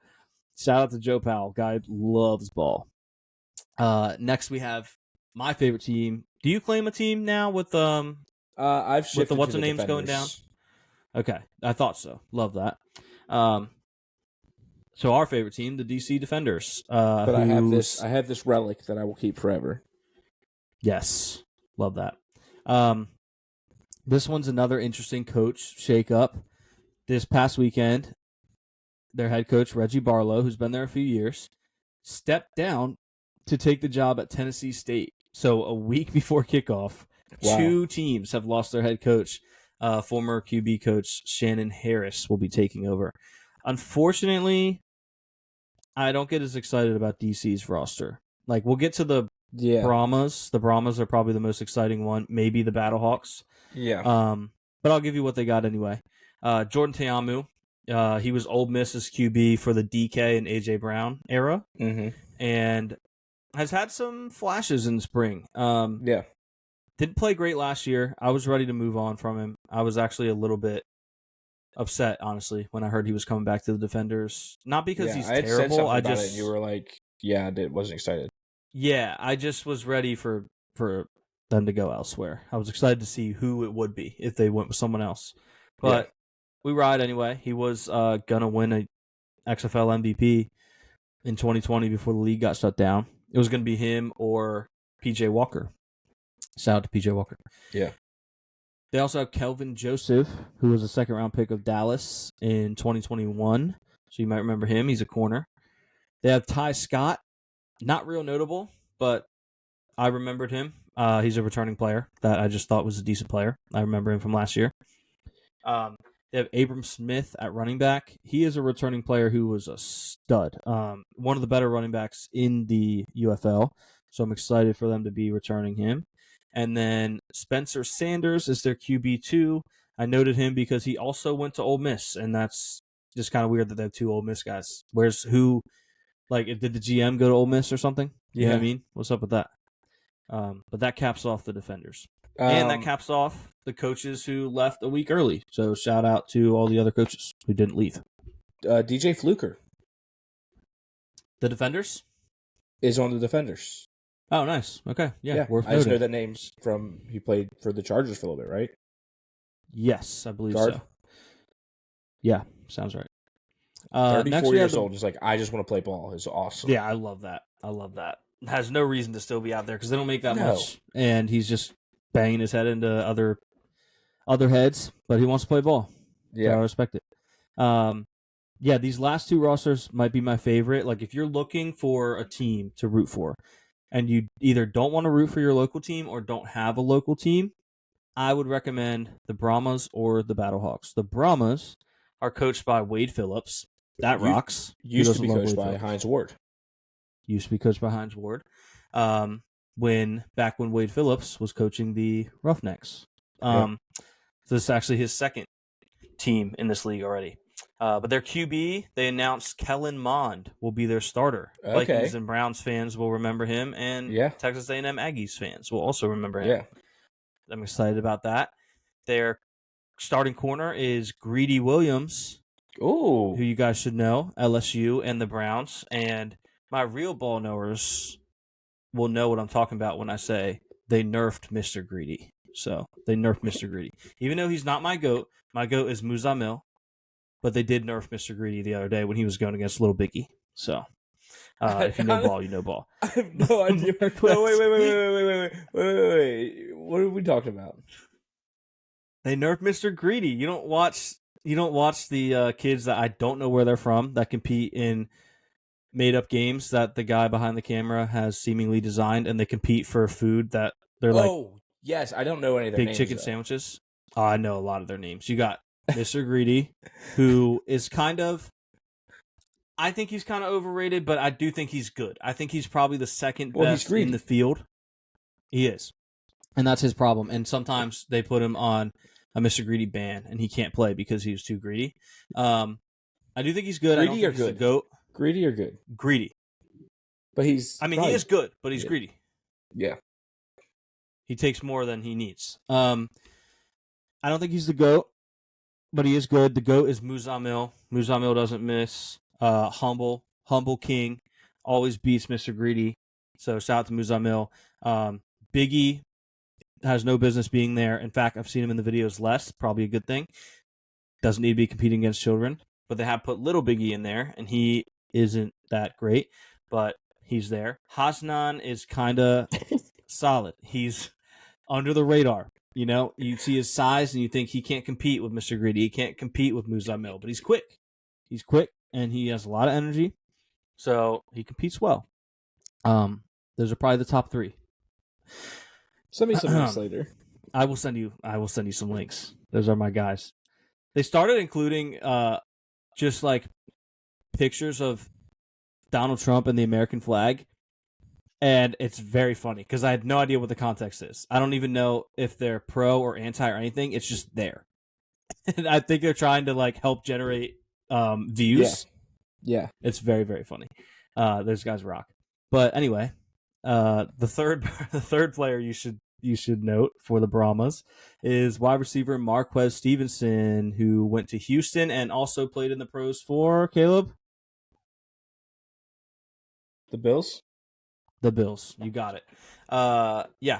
shout out to Joe Powell. Guy loves ball. Next, we have my favorite team. Do you claim a team now with I've shifted with the what's to the names going down? Okay, I thought so. Love that. So our favorite team, the DC Defenders. But I have this relic that I will keep forever. Yes, love that. This one's another interesting coach shakeup. This past weekend, their head coach Reggie Barlow, who's been there a few years, stepped down to take the job at Tennessee State. So a week before kickoff, two teams have lost their head coach. Former QB coach Shannon Harris will be taking over. Unfortunately, I don't get as excited about DC's roster. Like, we'll get to the Brahmas. The Brahmas are probably the most exciting one. Maybe the Battlehawks. Yeah. But I'll give you what they got anyway. Jordan Ta'amu. He was Ole Miss's QB for the DK and AJ Brown era. Mm-hmm. And has had some flashes in the spring. Didn't play great last year. I was ready to move on from him. I was actually a little bit upset, honestly, when I heard he was coming back to the Defenders. Not because he's terrible. I just and you were like, I wasn't excited. Yeah, I just was ready for them to go elsewhere. I was excited to see who it would be if they went with someone else. But we ride anyway. He was gonna win a XFL MVP in 2020 before the league got shut down. It was gonna be him or PJ Walker. Shout out to PJ Walker. Yeah. They also have Kelvin Joseph, who was a second-round pick of Dallas in 2021. So you might remember him. He's a corner. They have Ty Scott. Not real notable, but I remembered him. He's a returning player that I just thought was a decent player. I remember him from last year. They have Abram Smith at running back. He is a returning player who was a stud. One of the better running backs in the UFL. So I'm excited for them to be returning him. And then Spencer Sanders is their QB2. I noted him because he also went to Ole Miss, and that's just kind of weird that they have two Ole Miss guys. Where's who? Like, did the GM go to Ole Miss or something? You know what I mean? What's up with that? But that caps off the Defenders. And that caps off the coaches who left a week early. So shout out to all the other coaches who didn't leave. DJ Fluker. The Defenders? Is on the Defenders. Oh, nice. Okay. Yeah. Worth I just noting. know that name's from, he played for the Chargers for a little bit, right? Yes, I believe so. Yeah, sounds right. Next 34 we have years old is like, I just want to play ball. It's awesome. Yeah, I love that. Has no reason to still be out there because they don't make that No. much, and he's just banging his head into other heads, but he wants to play ball. Yeah. So I respect it. Yeah, these last two rosters might be my favorite. Like, if you're looking for a team to root for, and you either don't want to root for your local team or don't have a local team, I would recommend the Brahmas or the Battlehawks. The Brahmas are coached by Wade Phillips. That rocks. Used to be coached by Hines Ward. Used to be coached by Hines Ward. When Wade Phillips was coaching the Roughnecks. So this is actually his second team in this league already. But their QB, they announced Kellen Mond will be their starter. Okay. Vikings and Browns fans will remember him, and Texas A&M Aggies fans will also remember him. Yeah. I'm excited about that. Their starting corner is Greedy Williams, who you guys should know, LSU and the Browns. And my real ball knowers will know what I'm talking about when I say they nerfed Mr. Greedy. So they nerfed Mr. Greedy. Even though he's not my GOAT is Muzamil, but they did nerf Mr. Greedy the other day when he was going against Little Biggie. So if you know ball, you know ball. I have no idea. No, wait. What are we talking about? They nerfed Mr. Greedy. You don't watch the kids that I don't know where they're from that compete in made-up games that the guy behind the camera has seemingly designed, and they compete for food that they're yes, I don't know any of their big names, chicken though. sandwiches. Oh, I know a lot of their names. You got Mr. Greedy, who is I think he's kind of overrated, but I do think he's good. I think he's probably the second best in the field. He is. And that's his problem. And sometimes they put him on a Mr. Greedy ban, and he can't play because he was too greedy. I do think he's good. Greedy or he's good? The GOAT. Greedy or good? Greedy. But he is good, but he's greedy. Yeah. He takes more than he needs. I don't think he's the GOAT, but he is good. The GOAT is Muzamil. Muzamil doesn't miss. Humble king, always beats Mr. Greedy. So shout out to Muzamil. Biggie has no business being there. In fact, I've seen him in the videos less. Probably a good thing. Doesn't need to be competing against children. But they have put little Biggie in there, and he isn't that great, but he's there. Hasnan is kind of solid. He's under the radar. You know, you see his size, and you think he can't compete with Mr. Greedy. He can't compete with Muzamil, but he's quick. He's quick, and he has a lot of energy, so he competes well. Those are probably the top three. Send me some links later. I will send you some links. Those are my guys. They started including just like pictures of Donald Trump and the American flag, and it's very funny because I had no idea what the context is. I don't even know if they're pro or anti or anything. It's just there, and I think they're trying to like help generate views. Yeah, it's very, very funny. Those guys rock. But anyway, the third player you should note for the Brahmas is wide receiver Marquez Stevenson, who went to Houston and also played in the pros for Caleb. The Bills. The Bills, you got it.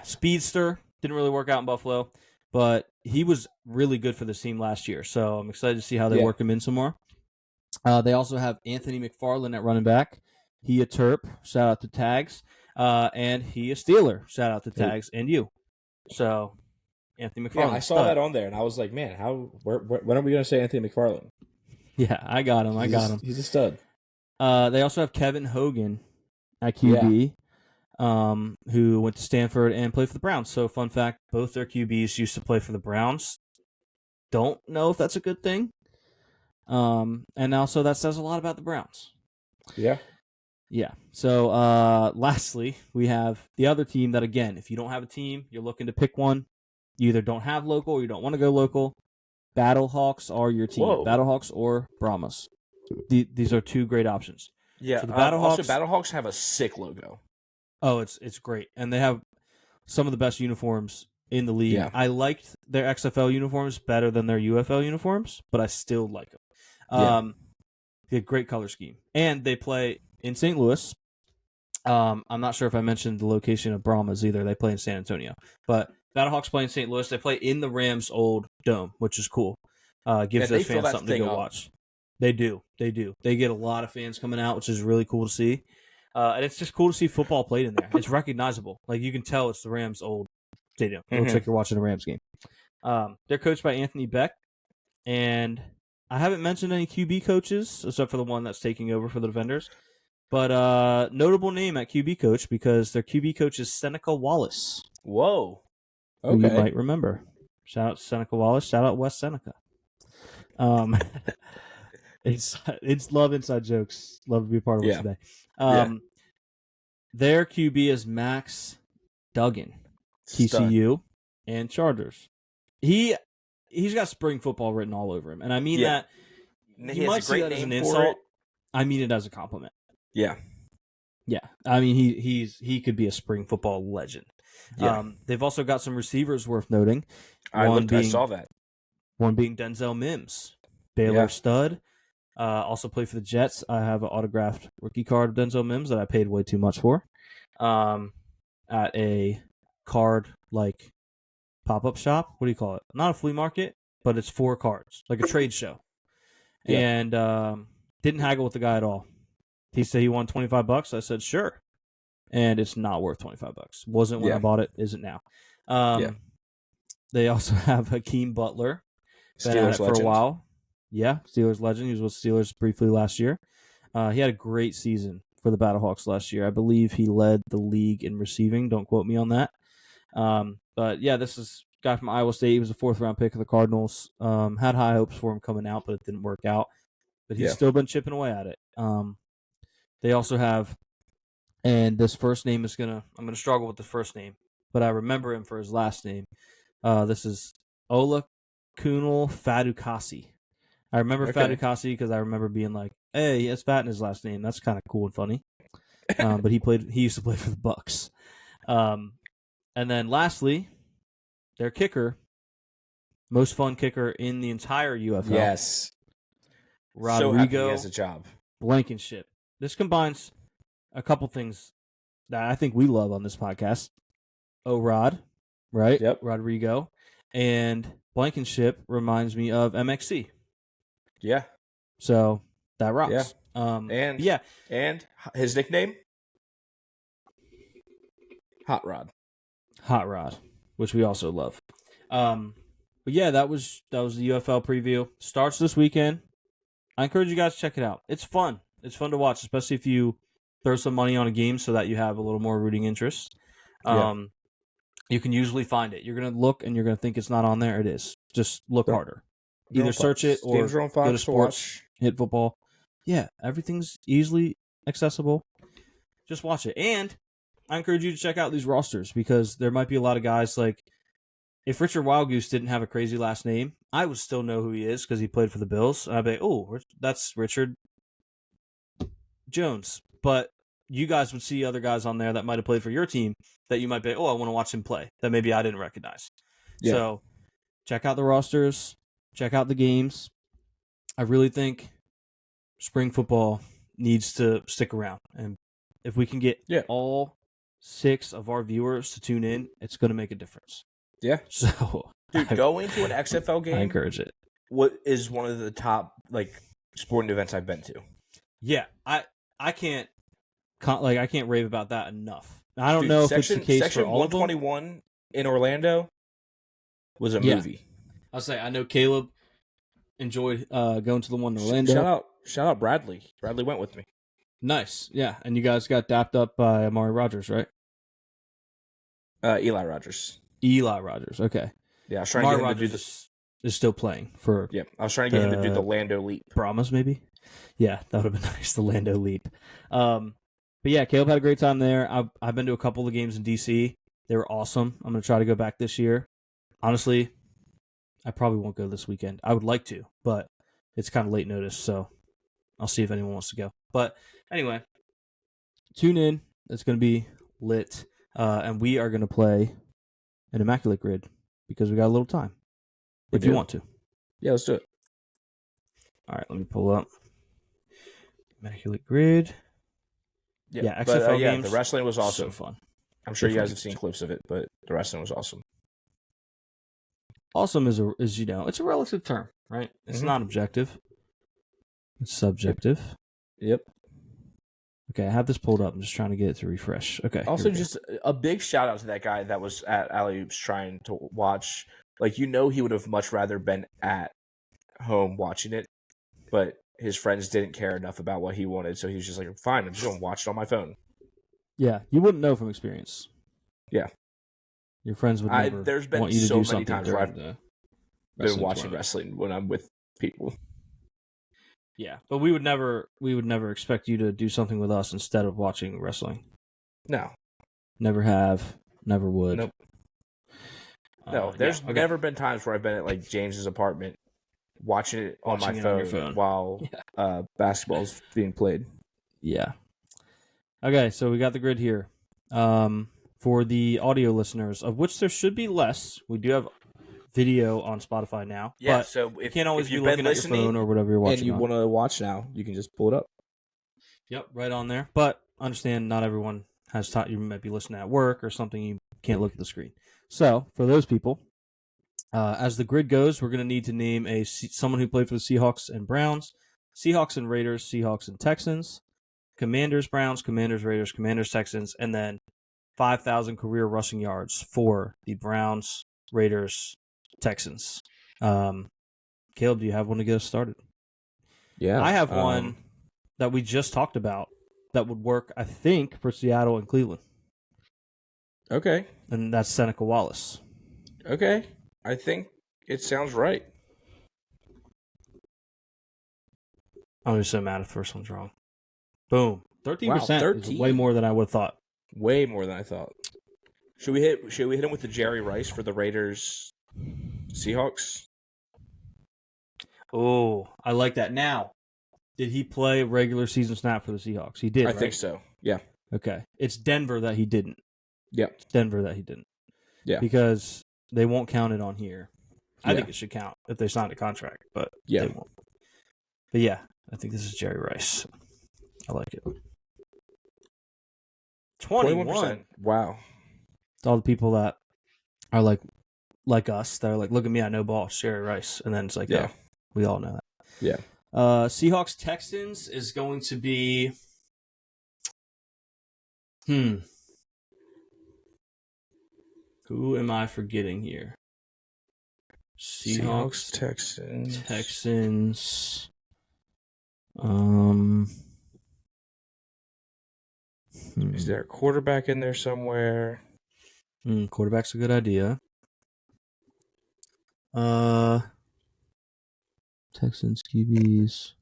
Speedster, didn't really work out in Buffalo, but he was really good for this team last year. So I'm excited to see how they work him in some more. They also have Anthony McFarland at running back. He a Terp, shout out to Tags, and he a Steeler, shout out to Tags and you. So Anthony McFarland. Yeah, I saw that on there, and I was like, man, when are we going to say Anthony McFarland? Yeah, I got him. He's a stud. They also have Kevin Hogan at QB, who went to Stanford and played for the Browns. So fun fact, both their QBs used to play for the Browns. Don't know if that's a good thing. And also that says a lot about the Browns. Yeah. Yeah. So lastly, we have the other team that, again, if you don't have a team, you're looking to pick one. You either don't have local or you don't want to go local. Battlehawks are your team. Whoa. Battlehawks or Brahmas. These are two great options. Yeah. So the also, Battlehawks have a sick logo. Oh, it's great. And they have some of the best uniforms in the league. Yeah. I liked their XFL uniforms better than their UFL uniforms, but I still like them. They have great color scheme. And they play in St. Louis. I'm not sure if I mentioned the location of Brahmas either. They play in San Antonio. But Battlehawks play in St. Louis. They play in the Rams' old dome, which is cool. Gives those fans something to go watch. They do. They do. They get a lot of fans coming out, which is really cool to see. And it's just cool to see football played in there. It's recognizable. Like, you can tell it's the Rams' old stadium. It looks like you're watching a Rams game. They're coached by Anthony Beck. And I haven't mentioned any QB coaches, except for the one that's taking over for the Defenders. But notable name at QB coach, because their QB coach is Seneca Wallace. Whoa. Who you might remember. Shout out to Seneca Wallace. Shout out West Seneca. It's love inside jokes. Love to be a part of it today. Their QB is Max Duggan, TCU and Chargers. He's got spring football written all over him, and I mean that. You might see that as an insult. I mean it as a compliment. Yeah. I mean he could be a spring football legend. Yeah. They've also got some receivers worth noting. I saw that. One being Denzel Mims, Baylor stud. Also played for the Jets. I have an autographed rookie card of Denzel Mims that I paid way too much for. At a card like pop-up shop. What do you call it? Not a flea market, but it's 4 cards, like a trade show. Yeah. And didn't haggle with the guy at all. He said he won $25. I said sure, and it's not worth $25. Wasn't when I bought it. Isn't now. They also have Hakeem Butler. Been at it for a while. Yeah, Steelers legend. He was with Steelers briefly last year. He had a great season for the Battlehawks last year. I believe he led the league in receiving. Don't quote me on that. But yeah, this is a guy from Iowa State. He was a 4th-round pick of the Cardinals. Had high hopes for him coming out, but it didn't work out. But he's still been chipping away at it. They also have, and this first name is I'm gonna struggle with the first name, but I remember him for his last name. This is Ola Kunal Fadukasi. I remember Fadukasi because I remember being like, hey, he has Fat in his last name. That's kind of cool and funny. But he used to play for the Bucks. And then lastly, their kicker, most fun kicker in the entire UFL. Yes. Rodrigo so happy he has a job. Blankenship. This combines a couple things that I think we love on this podcast. O-Rod, right? Yep. Rodrigo. And Blankenship reminds me of MXC. Yeah. So that rocks. Yeah. And his nickname? Hot Rod. Hot Rod, which we also love. But yeah, that was the UFL preview. Starts this weekend. I encourage you guys to check it out. It's fun. It's fun to watch, especially if you throw some money on a game so that you have a little more rooting interest. You can usually find it. You're going to look and you're going to think it's not on there. It is. Just look harder. Either search it or go to sports, hit football. Yeah, everything's easily accessible. Just watch it. And I encourage you to check out these rosters because there might be a lot of guys like, if Richard Wildgoose didn't have a crazy last name, I would still know who he is because he played for the Bills. And I'd be like, oh, that's Richard Jones. But you guys would see other guys on there that might have played for your team that you might be, oh, I want to watch him play, that maybe I didn't recognize. Yeah. So check out the rosters, check out the games. I really think spring football needs to stick around. And if we can get all 6 of our viewers to tune in, it's going to make a difference. Yeah. So, dude, going to an XFL game, I encourage it. What is one of the top sporting events I've been to? Yeah, I can't rave about that enough. I don't know if it's the case Section for all of them. 121 in Orlando was a movie. I'll say I know Caleb enjoyed going to the one in Orlando. Shout out Bradley. Bradley went with me. Nice, yeah. And you guys got dapped up by Amari Rogers, right? Eli Rogers. Eli Rogers, okay. Yeah, I was trying Amari to get him Rogers to do is still playing for. Yeah, I was trying to get him to do the Lando Leap. Brahmas, maybe. Yeah, that would have been nice. The Lando Leap. But yeah, Caleb had a great time there. I've been to a couple of games in DC. They were awesome. I'm going to try to go back this year. Honestly, I probably won't go this weekend. I would like to, but it's kind of late notice, so I'll see if anyone wants to go. But anyway, tune in. It's going to be lit, and we are going to play an Immaculate Grid because we got a little time. If you want to. Yeah, let's do it. All right, let me pull up Immaculate Grid. Yeah, XFL games. The wrestling was awesome. So fun. I'm sure you guys have seen clips of it, but the wrestling was awesome. Awesome is it's a relative term, right? It's not objective. It's subjective. Yep. Okay, I have this pulled up. I'm just trying to get it to refresh. Okay. Also, just a big shout out to that guy that was at Alley Oops trying to watch. Like, he would have much rather been at home watching it, but his friends didn't care enough about what he wanted, so he was just like, fine, I'm just going to watch it on my phone. Yeah, you wouldn't know from experience. Yeah. Your friends would never There's been want you to so do many something times where I've during the been watching wrestling when I'm with people. Yeah, but we would never expect you to do something with us instead of watching wrestling. No. Never have, never would. Nope. No, there's never been times where I've been at like James's apartment watching it on my phone while basketball's being played. Yeah. Okay, so we got the grid here. For the audio listeners, of which there should be less, we do have video on Spotify now. Yeah, but so you can't always be looking at your phone or whatever you're watching. And you want to watch now, you can just pull it up. Yep, right on there. But understand, not everyone has time. You might be listening at work or something. You can't look at the screen. So for those people, as the grid goes, we're going to need to name someone who played for the Seahawks and Browns, Seahawks and Raiders, Seahawks and Texans, Commanders, Browns, Commanders, Raiders, Commanders, Texans, and then 5,000 career rushing yards for the Browns, Raiders, Texans. Caleb, do you have one to get us started? Yeah. I have one that we just talked about that would work, I think, for Seattle and Cleveland. Okay. And that's Seneca Wallace. Okay. I think it sounds right. I'm just so mad if the first one's wrong. Boom. 13%. Wow, 13. Is way more than I would have thought. Way more than I thought. Should we hit him with the Jerry Rice for the Raiders Seahawks? Oh, I like that. Now, did he play regular season snap for the Seahawks? He did, I right? think so. Yeah. Okay. It's Denver that he didn't. Yep. It's Denver that he didn't. Yeah. Because they won't count it on here. I Yeah. think it should count if they signed a contract, but Yeah. they won't. But yeah, I think this is Jerry Rice. I like it. 21%. Wow. It's all the people that are like us that are like, look at me, I know boss, Jerry Rice. And then it's like, Yeah. oh, we all know that. Yeah. Seahawks Texans is going to be who am I forgetting here? Seahawks Texans. Is there a quarterback in there somewhere? Quarterback's a good idea. Texans QBs.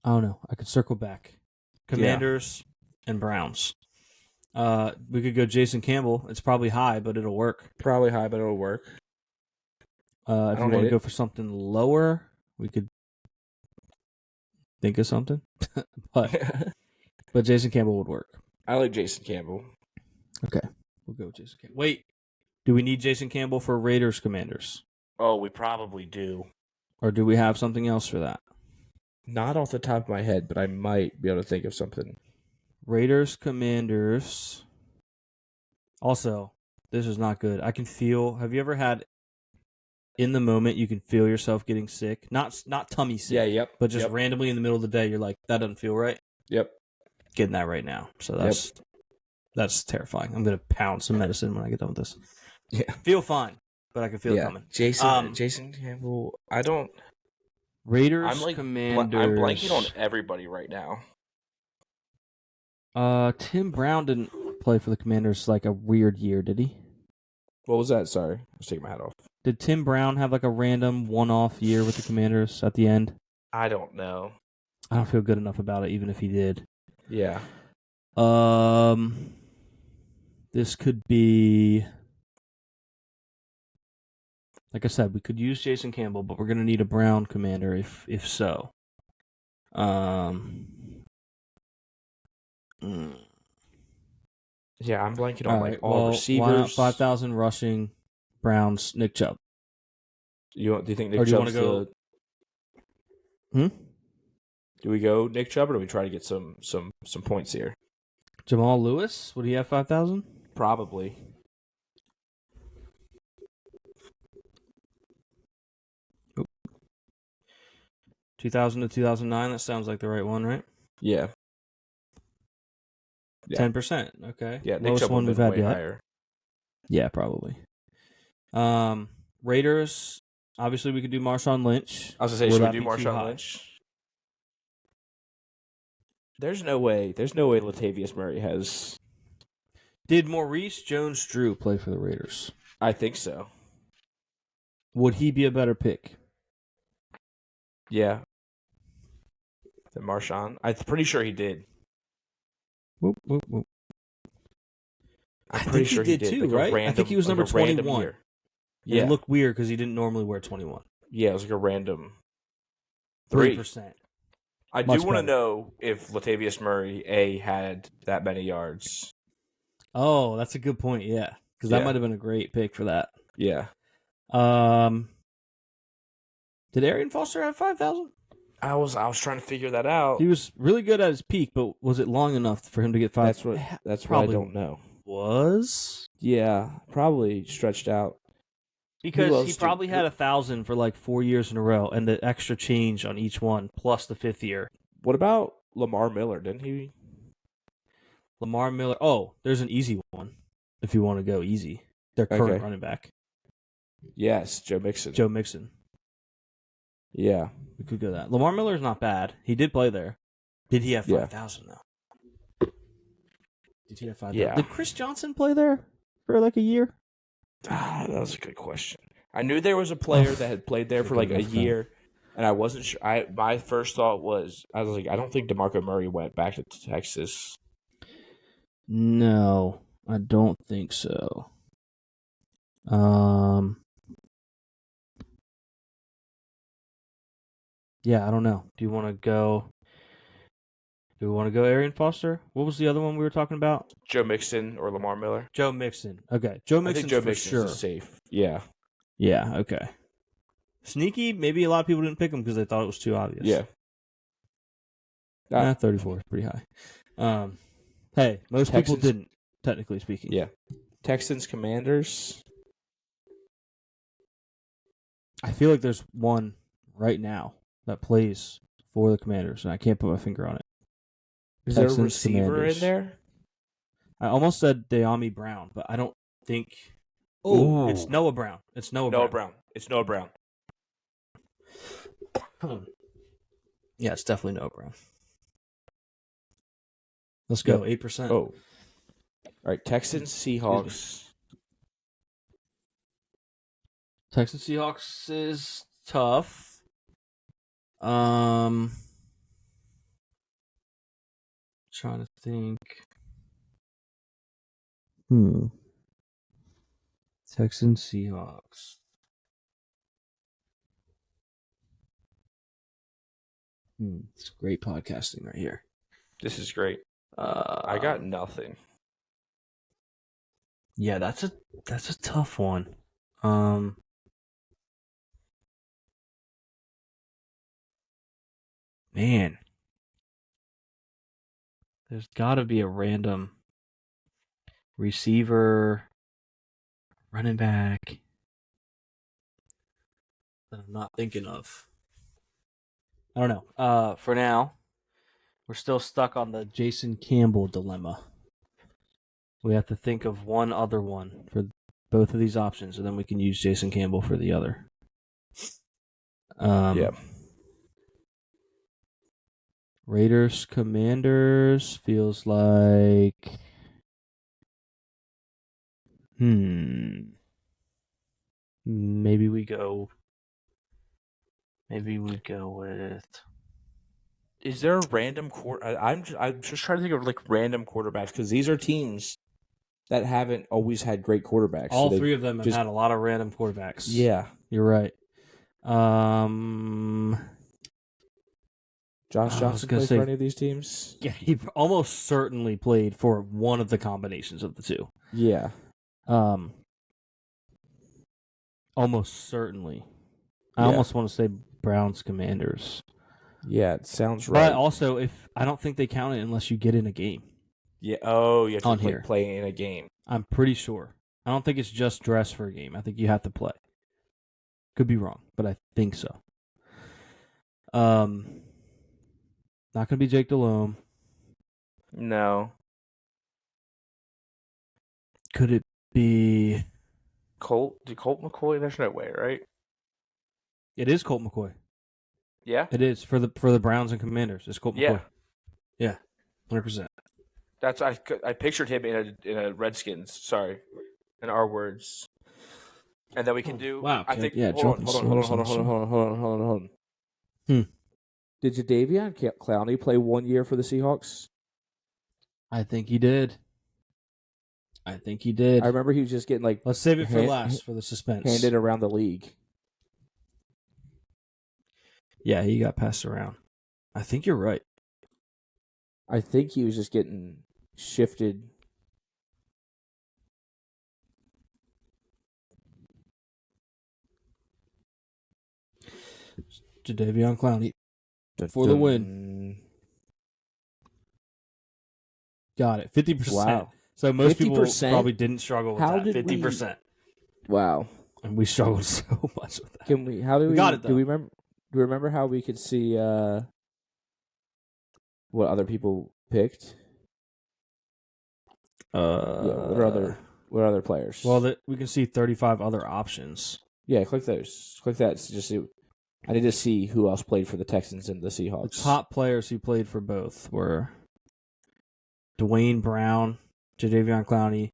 I don't know. I could circle back. Commanders and Browns. We could go Jason Campbell. It's probably high, but it'll work. If you want to go for something lower, we could think of something. but Jason Campbell would work. I like Jason Campbell. Okay. We'll go with Jason Campbell. Wait. Do we need Jason Campbell for Raiders Commanders? Oh, we probably do. Or do we have something else for that? Not off the top of my head, but I might be able to think of something. Raiders Commanders. Also, this is not good. I can feel. Have you ever had in the moment you can feel yourself getting sick? Not tummy sick. Yeah, yep. But just randomly in the middle of the day, you're like, that doesn't feel right. Yep. Getting that right now. So that's terrifying. I'm gonna pound some medicine when I get done with this. Yeah. Feel fine, but I can feel it coming. Jason Campbell. I don't. Raiders Commanders. I'm blanking on everybody right now. Tim Brown didn't play for the Commanders like a weird year, did he? What was that? Sorry, I was taking my hat off. Did Tim Brown have like a random one-off year with the Commanders at the end? I don't know. I don't feel good enough about it, even if he did. Yeah. This could be, like I said, we could use Jason Campbell, but we're gonna need a Brown commander if so. Yeah, I'm blanking on all receivers. Why not 5,000 rushing, Browns, Nick Chubb? Do you think Nick Chubb's go? Do we go Nick Chubb or do we try to get some points here? Jamal Lewis? Would he have 5,000? Probably. 2000 to 2009. That sounds like the right one, right? Yeah. 10%. Okay. Yeah, Nick lowest Chubb one would we've have been had way yet. higher. Yeah, probably. Raiders. Obviously, we could do Marshawn Lynch. I was gonna say, Will should we that do be too Marshawn high? Lynch? There's no way Latavius Murray has. Did Maurice Jones-Drew play for the Raiders? I think so. Would he be a better pick? Yeah. Than Marshawn. I'm pretty sure he did. Whoop, whoop, whoop. I'm pretty sure he did too, like right? I think he was number 21. Year. Yeah. It looked weird because he didn't normally wear 21. Yeah, it was like a random 3%. I Much do want to better. know if Latavius Murray had that many yards. Oh, that's a good point. Yeah, because that Yeah. might have been a great pick for that. Yeah. Did Arian Foster have 5,000? I was trying to figure that out. He was really good at his peak, but was it long enough for him to get 5? That's what I Probably don't know. Was Yeah, probably stretched out. because he probably had 1,000 for like 4 years in a row, and the extra change on each one plus the 5th year. What about Lamar Miller? Didn't he? Lamar Miller. Oh, there's an easy one if you want to go easy. Their current Okay. running back, Yes, Joe Mixon. Joe Mixon. Yeah. We could go that. Lamar Miller's not bad. He did play there. Did he have 5,000 though? Did he have 5,000? Yeah. Did Chris Johnson play there for like a year? That was a good question. I knew there was a player that had played there for like a year, and I wasn't sure. My first thought was, I was like, I don't think DeMarco Murray went back to Texas. No, I don't think so. Yeah, I don't know. Do we want to go Arian Foster? What was the other one we were talking about? Joe Mixon or Lamar Miller? Joe Mixon. Okay, Joe I think Mixon's Joe for Mixon sure. is safe. Yeah. Yeah, okay. Sneaky, maybe a lot of people didn't pick him because they thought it was too obvious. Yeah. 34 is pretty high. Hey, most people didn't, technically speaking. Yeah. Texans, Commanders. I feel like there's one right now that plays for the Commanders, and I can't put my finger on it. Is there a Texans, receiver Commanders. in there? I almost said De'Ami Brown, but I don't think. Ooh. It's Noah Brown. It's Noah Brown. It's Noah Brown. Yeah, it's definitely Noah Brown. Let's go. 8%. Oh. All right. Texans, Seahawks. Texans Seahawks is tough. Trying to think. Texans Seahawks. It's great podcasting right here. This is great. I got nothing. Yeah, that's a tough one. Man, there's got to be a random receiver, running back that I'm not thinking of. I don't know. For now, we're still stuck on the Jason Campbell dilemma. We have to think of one other one for both of these options, and then we can use Jason Campbell for the other. Yeah. Raiders, Commanders feels like. Maybe we go with. Is there a random I'm just trying to think of like random quarterbacks because these are teams that haven't always had great quarterbacks. All three of them have had a lot of random quarterbacks. Yeah. You're right. Josh Johnson played for any of these teams? Yeah, he almost certainly played for one of the combinations of the two. Yeah. Almost certainly. I almost want to say Browns Commanders. Yeah, it sounds right. But also, I don't think they count it unless you get in a game. Yeah. Oh, you have to play in a game. I'm pretty sure. I don't think it's just dress for a game. I think you have to play. Could be wrong, but I think so. Not going to be Jake Delhomme. No. Could it be Colt McCoy? There's no way, right? It is Colt McCoy. Yeah? It is for the Browns and Commanders. It's Colt McCoy. Yeah. 100%. That's I pictured him in a Redskins. Sorry, in our words. And then we can do. Wow. I think. Yeah, Hold on. Did Jadeveon Clowney play 1 year for the Seahawks? I think he did. I remember he was just getting Let's save it for last for the suspense. handed around the league. Yeah, he got passed around. I think you're right. I think he was just getting shifted. Jadeveon Clowney for the win. Got it. 50%. Wow. So most 50%? people probably didn't struggle with that. 50%. Wow. And we struggled so much with that. We got it, though. Do we remember how we could see what other people picked? What other players? Well, we can see 35 other options. Yeah, click those. Click that to just see. I need to see who else played for the Texans and the Seahawks. The top players who played for both were Dwayne Brown, Jadeveon Clowney,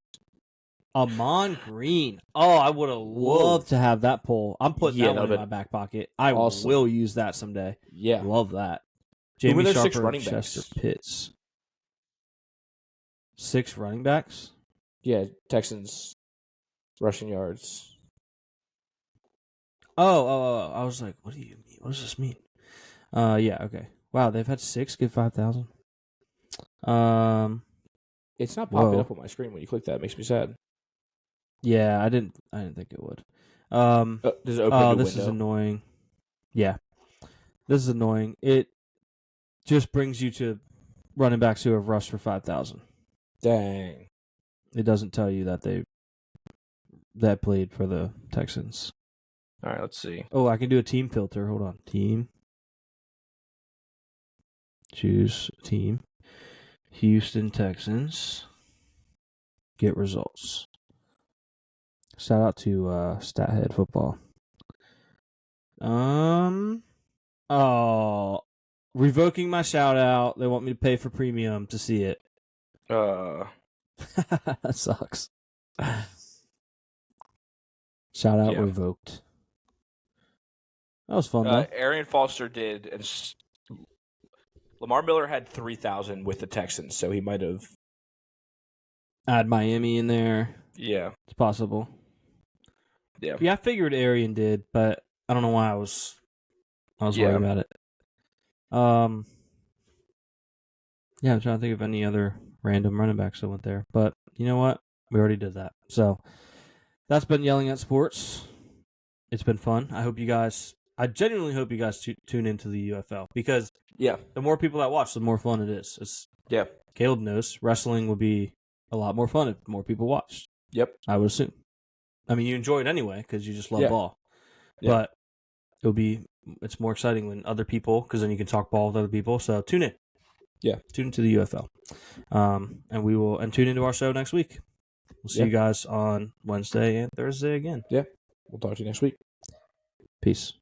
Amon Green. Oh, I would have loved to have that poll. I'm putting that one in my back pocket. I will use that someday. Yeah. Love that. Who were Jamie their 6 Sharper, running Chester backs? Pitts. 6 running backs? Yeah, Texans rushing yards. Oh, I was like, what do you mean? What does this mean? Yeah, okay. Wow, they've had 6 get 5,000. It's not popping up on my screen when you click that. It makes me sad. Yeah, I didn't think it would. Does it open a new this window? is annoying. Yeah. This is annoying. It just brings you to running backs who have rushed for 5,000. Dang. It doesn't tell you that played for the Texans. All right, let's see. Oh, I can do a team filter. Hold on. Team. Choose team. Houston Texans. Get results. Shout out to Stathead Football. Revoking my shout out. They want me to pay for premium to see it. That sucks. Shout out revoked. That was fun though. Arian Foster did, and Lamar Miller had 3,000 with the Texans, so he might have. Add Miami in there. Yeah, it's possible. Yeah, I figured Arian did, but I don't know why I was worried about it. Yeah, I'm trying to think of any other random running backs that went there, but you know what? We already did that. So that's been Yelling at Sports. It's been fun. I genuinely hope you guys tune into the UFL because the more people that watch, the more fun it is. Caleb knows wrestling would be a lot more fun if more people watched. Yep. I would assume. I mean, you enjoy it anyway because you just love ball. Yeah. But it's more exciting when other people, because then you can talk ball with other people. So tune in. Yeah. Tune into the UFL. And tune into our show next week. We'll see you guys on Wednesday and Thursday again. Yeah. We'll talk to you next week. Peace.